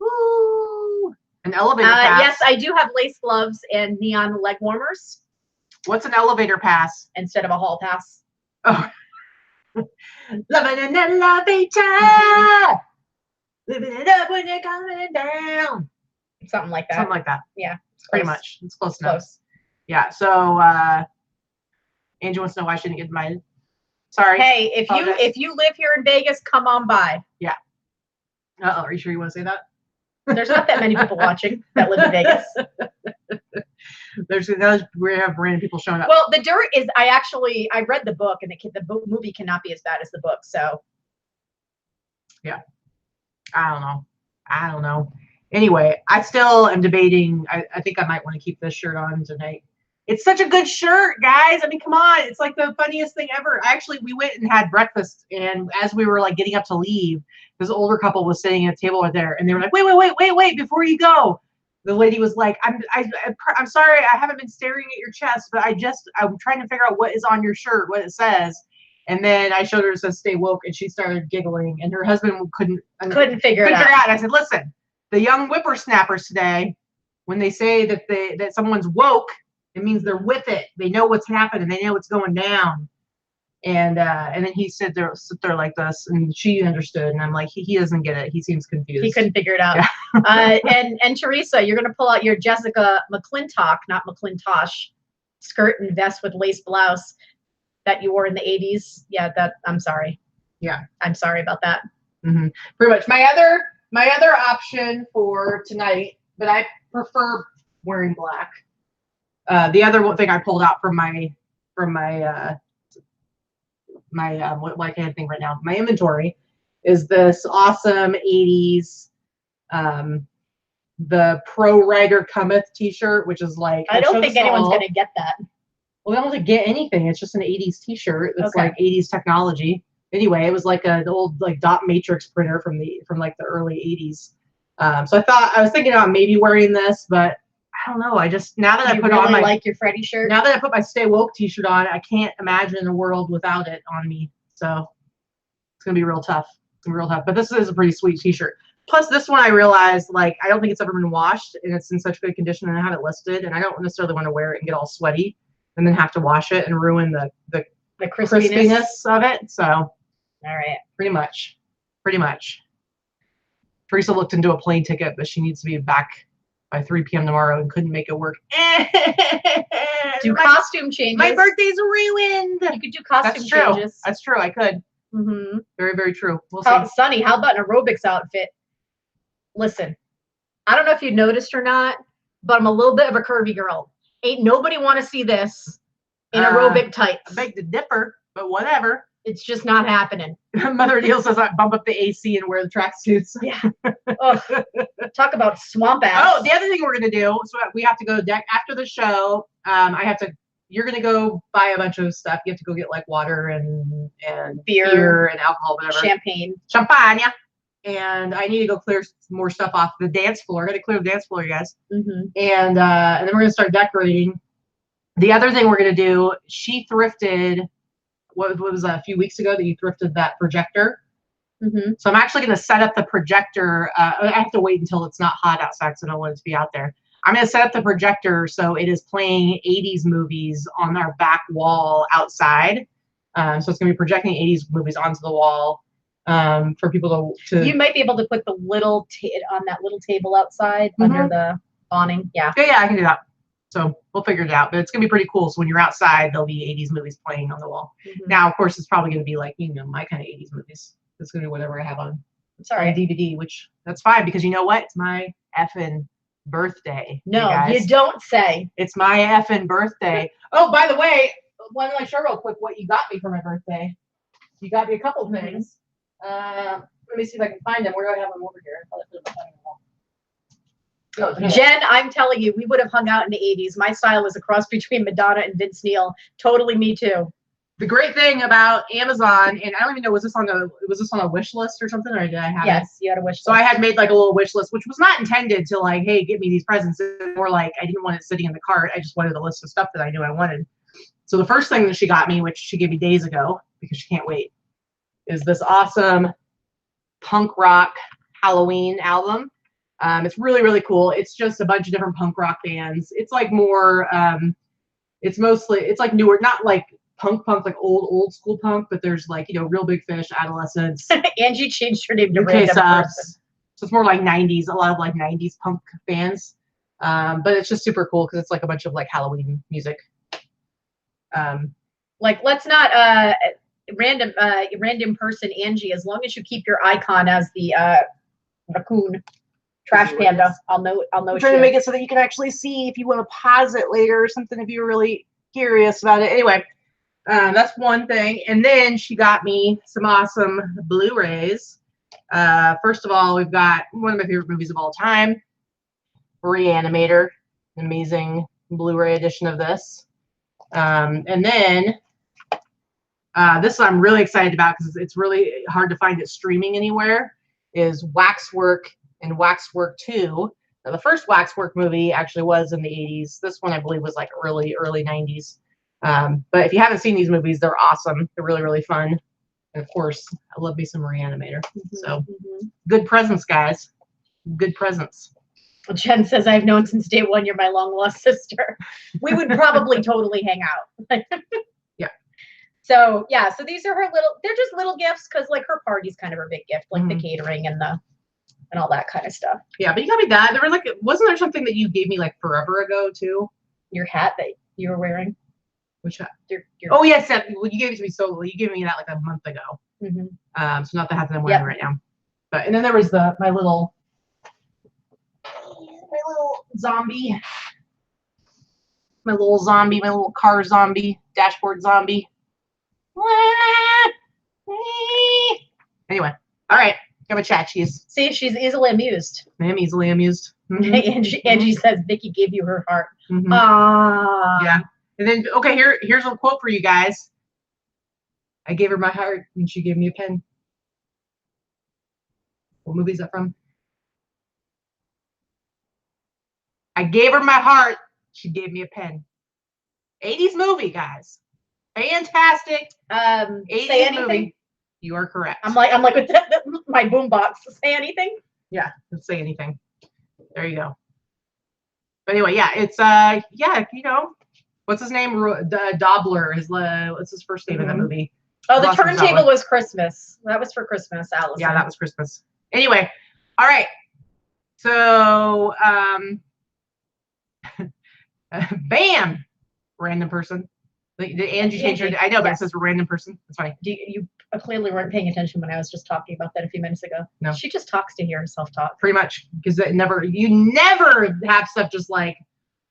Ooh. An elevator pass. Yes, I do have lace gloves and neon leg warmers. What's an elevator pass? Instead of a hall pass. Oh. Loving an elevator. Living it up when you're coming down. Something like that. Something like that. Yeah. Pretty much. It's close enough. Yeah. So Angie wants to know why she didn't get invited. Sorry. Hey, if you live here in Vegas, come on by. Yeah. Uh-oh, are you sure you want to say that? There's not that many people watching that live in Vegas. We have random people showing up. Well, The Dirt is, I read the book, and the movie cannot be as bad as the book, so. Yeah. I don't know. Anyway, I still am debating. I think I might want to keep this shirt on tonight. It's such a good shirt, guys. I mean, come on. It's like the funniest thing ever. Actually, we went and had breakfast, and as we were like getting up to leave, this older couple was sitting at a table right there, and they were like, wait, before you go. The lady was like, I'm sorry, I haven't been staring at your chest, but I'm trying to figure out what is on your shirt, what it says. And then I showed her it says "Stay woke," and she started giggling, and her husband couldn't figure it out. And I said, listen, the young whippersnappers today, when they say that someone's woke, it means they're with it. They know what's happening. They know what's going down. And then he sit there like this, and she understood. And I'm like, he doesn't get it. He seems confused. He couldn't figure it out. Yeah. And Teresa, you're gonna pull out your Jessica McClintock, not McClintosh, skirt and vest with lace blouse that you wore in the 80s. Yeah, I'm sorry. Yeah, I'm sorry about that. Mm-hmm. Pretty much. My other option for tonight, but I prefer wearing black. The other one thing I pulled out from my what I can't think right now. My inventory is this awesome 80s the Pro Rider Cometh t-shirt, which is like I don't think anyone's gonna get that. Well, they don't have to get anything. It's just an 80s t-shirt that's like 80s technology. Anyway, it was like an old like dot matrix printer from like the early 80s. So I was thinking about maybe wearing this, but I don't know. I just now that I put on my like your Freddy shirt. Now that I put my Stay Woke t-shirt on, I can't imagine a world without it on me. So it's gonna be real tough. It's gonna be real tough. But this is a pretty sweet t-shirt. Plus, this one I realized like I don't think it's ever been washed, and it's in such good condition, and I have it listed, and I don't necessarily want to wear it and get all sweaty, and then have to wash it and ruin the crispiness of it. So, all right, pretty much. Teresa looked into a plane ticket, but she needs to be back by 3 p.m. tomorrow and couldn't make it work. Do costume changes. My birthday's ruined. You could do costume changes. That's true. I could. Mm-hmm. Very, very true. We'll see. Sunny, how about an aerobics outfit? Listen, I don't know if you noticed or not, but I'm a little bit of a curvy girl. Ain't nobody want to see this in aerobic tights. I beg to differ, but whatever. It's just not happening. Mother Neil says I bump up the AC and wear the tracksuits. Yeah. Talk about swamp ass. Oh, the other thing we're gonna do, so we have to go after the show. You're gonna go buy a bunch of stuff. You have to go get like water and beer and alcohol, whatever. Champagne, yeah. And I need to go clear some more stuff off the dance floor. I gotta clear the dance floor, you guys. And then we're gonna start decorating. The other thing we're gonna do, she thrifted. What was a few weeks ago that you thrifted that projector? So I'm actually going to set up the projector. I have to wait until it's not hot outside, so I don't want it to be out there. I'm going to set up the projector so it is playing 80s movies on our back wall outside. So it's going to be projecting 80s movies onto the wall for people to. You might be able to put the little on that little table outside under the awning. Yeah, I can do that. So we'll figure it out, but it's gonna be pretty cool. So when you're outside, there'll be 80s movies playing on the wall. Now, of course, it's probably gonna be like, my kind of 80s movies. It's gonna be whatever I have on DVD, which that's fine because you know what? It's my effing birthday. No, you don't say. It's my effing birthday. Oh, by the way, want to show real quick what you got me for my birthday. You got me a couple things. Let me see if I can find them. Where do I have them over here? I'll put them on the wall. Jen, I'm telling you, we would have hung out in the 80s. My style was a cross between Madonna and Vince Neil. Totally me too. The great thing about Amazon, and I don't even know, was this on a wish list or something, or did I have it? Yes, you had a wish list. So I had made like a little wish list, which was not intended to like, hey, get me these presents. It's more like I didn't want it sitting in the cart. I just wanted a list of stuff that I knew I wanted. So the first thing that she got me, which she gave me days ago because she can't wait, is this awesome punk rock Halloween album. It's really, really cool. It's just a bunch of different punk rock bands. It's like more, it's like newer, not like punk, like old school punk, but there's like, Real Big Fish, Adolescents. Angie changed her name to Random Person. So it's more like 90s, a lot of like 90s punk bands. But it's just super cool because it's like a bunch of like Halloween music. Let's not random person Angie, as long as you keep your icon as the raccoon. Trash panda. I'll know. I'm trying to make it so that you can actually see if you want to pause it later or something if you're really curious about it. Anyway, that's one thing. And then she got me some awesome Blu-rays. First of all, we've got one of my favorite movies of all time, Reanimator, an amazing Blu-ray edition of this. And then this I'm really excited about because it's really hard to find it streaming anywhere, is Waxwork and Waxwork 2. Now, the first Waxwork movie actually was in the 80s. This one, I believe, was like early 90s. But if you haven't seen these movies, they're awesome. They're really, really fun. And of course, I love me some Reanimator. So good presents, guys. Good presents. Jen says, I've known since day one you're my long lost sister. We would probably totally hang out. Yeah. So these are they're just little gifts because like her party's kind of her big gift, like the catering and all that kind of stuff. Yeah, but you got me that. There was wasn't there something that you gave me like forever ago too? Your hat that you were wearing. Which hat? Oh yes, you gave it to me you gave me that like a month ago. So not the hat that I'm wearing right now. But and then there was my little zombie. My little car zombie, dashboard zombie. Anyway, all right. Have a chat. See, she's easily amused. I am easily amused. Angie says Vicky gave you her heart. Yeah. And then here's a quote for you guys. I gave her my heart and she gave me a pen. What movie is that from? I gave her my heart. She gave me a pen. 80s movie, guys. Fantastic. 80s say anything. Movie. You are correct. I'm like with my boombox. Say anything. Yeah, let's say anything. There you go. But anyway, yeah, it's what's his name? Dobler is what's his first name in that movie? Oh, the turntable was Christmas. That was for Christmas, Alice. Yeah, that was Christmas. Anyway, all right. So, bam, random person. Did Angie change her? I know, but it says random person. That's funny. You clearly weren't paying attention when I was just talking about that a few minutes ago. No, she just talks to hear herself talk. Pretty much, because you never have stuff just like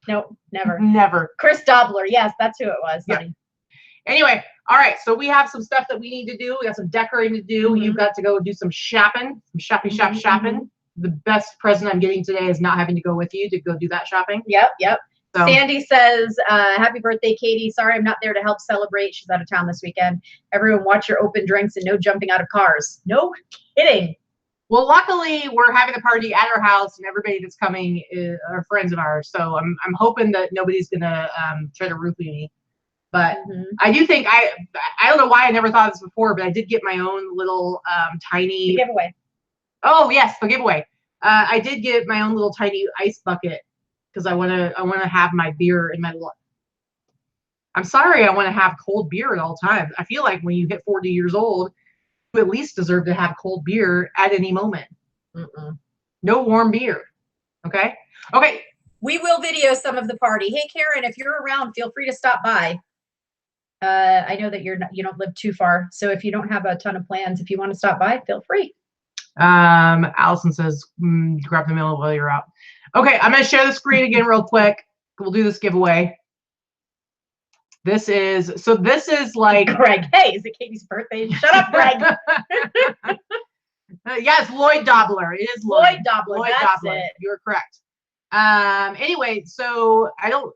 Nope, never. Never. Chris Dobler. Yes, that's who it was. Yeah. Anyway, all right. So we have some stuff that we need to do. We got some decorating to do. You've got to go do some shopping, some shopping. The best present I'm getting today is not having to go with you to go do that shopping. Yep. So. Sandy says, happy birthday, Katie. Sorry I'm not there to help celebrate. She's out of town this weekend. Everyone watch your open drinks and no jumping out of cars. No kidding. Well, luckily, we're having a party at our house, and everybody that's coming are friends of ours. So I'm hoping that nobody's going to try to roofie me. But I do think, I don't know why I never thought of this before, but I did get my own little tiny. The giveaway. Oh, yes, the giveaway. I did get my own little tiny ice bucket. Because I want to have my beer in my. I'm sorry, I want to have cold beer at all times. I feel like when you hit 40 years old, you at least deserve to have cold beer at any moment. No warm beer. Okay. We will video some of the party. Hey, Karen, if you're around, feel free to stop by. I know that you don't live too far, so if you don't have a ton of plans, if you want to stop by, feel free. Allison says, grab the mail while you're out. Okay, I'm going to share the screen again real quick. We'll do this giveaway. This is like... Greg, hey, is it Katie's birthday? Shut up, Greg. Yes, Lloyd Dobler. It is Lloyd Dobler. That's Dobler. it. You're correct. Anyway, so I don't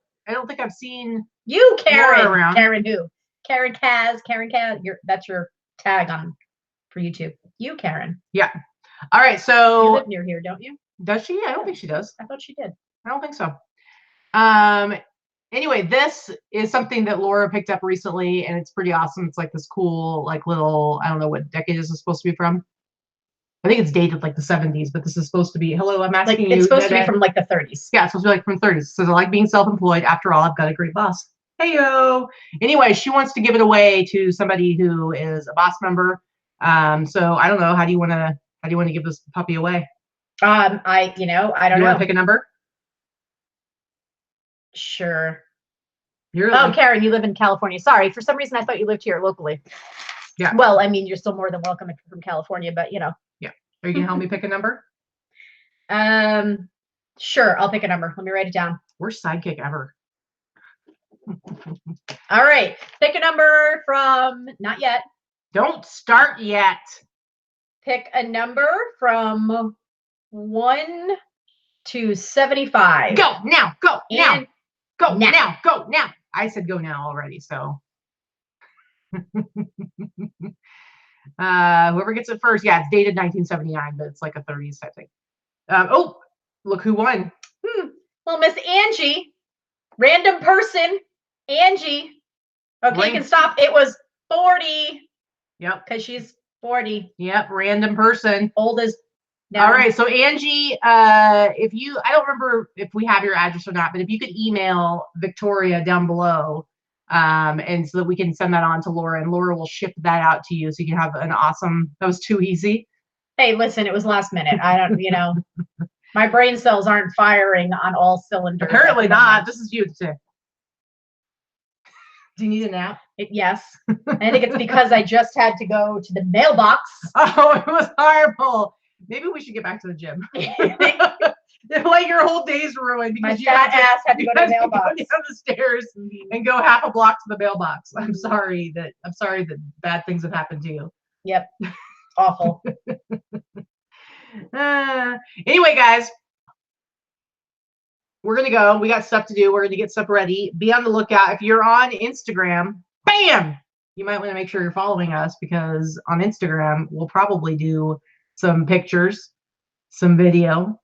think I've seen you, Karen. Around. Karen who? Karen Kaz. That's your tag for YouTube. You, Karen. Yeah. All right. So you live near here, don't you? Does she? I don't think she does. I thought she did. I don't think so. Anyway, this is something that Laura picked up recently, and it's pretty awesome. It's like this cool, like little, I don't know what decade this is supposed to be from. I think it's dated like the 70s, but this is supposed to be, hello, I'm asking you. It's supposed to be from like the 30s. Yeah, it's supposed to be like from 30s. So I like being self-employed. After all, I've got a great boss. Hey-yo. Anyway, she wants to give it away to somebody who is a boss member. So I don't know. How do you want to give this puppy away? I don't know. You want to pick a number? Sure. You're Karen, you live in California. Sorry, for some reason I thought you lived here locally. Yeah. Well, I mean, you're still more than welcome if you're from California, but you know. Yeah. Are you gonna help me pick a number? Sure. I'll pick a number. Let me write it down. Worst sidekick ever. All right. Pick a number from not yet. Don't start yet. Pick a number from 1 to 75. Go now. Go now. Go now. Now. Go now. I said go now already, so. Whoever gets it first. Yeah, it's dated 1979, but it's like a 30s type thing. Oh, look who won. Well, Miss Angie, random person, Angie. Okay, you can stop. It was 40. Yep. Because she's 40. Yep, random person. Old as now. All right, so Angie, if you, I don't remember if we have your address or not, but if you could email Victoria down below, and so that we can send that on to Laura, and Laura will ship that out to you so you can have an awesome, that was too easy. Hey, listen, it was last minute. I don't, my brain cells aren't firing on all cylinders. Apparently not. This is you today. Do you need a nap? Yes. I think it's because I just had to go to the mailbox. Oh, it was horrible. Maybe we should get back to the gym. Like your whole day's ruined because my fat ass had to go to the mailbox. Go down the stairs and go half a block to the mailbox. I'm sorry that bad things have happened to you. Yep. Awful. Anyway, guys, we're gonna go. We got stuff to do. We're gonna get stuff ready. Be on the lookout. If you're on Instagram, bam, you might want to make sure you're following us, because on Instagram we'll probably do some pictures, some video,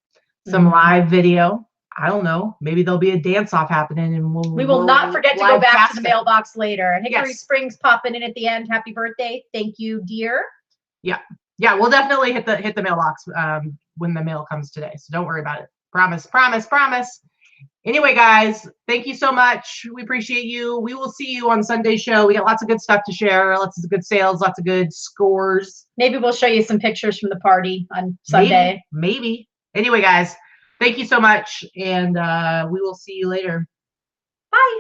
some live video. I don't know. Maybe there'll be a dance off happening, and we will not forget to go back to the mailbox later. Hickory Yes. Springs popping in at the end. Happy birthday. Thank you, dear. Yeah. Yeah, we'll definitely hit the mailbox when the mail comes today. So don't worry about it. Promise, promise, promise. Anyway, guys, thank you so much. We appreciate you. We will see you on Sunday's show. We got lots of good stuff to share, lots of good sales, lots of good scores. Maybe we'll show you some pictures from the party on Sunday. Maybe. Anyway, guys, thank you so much, and we will see you later. Bye.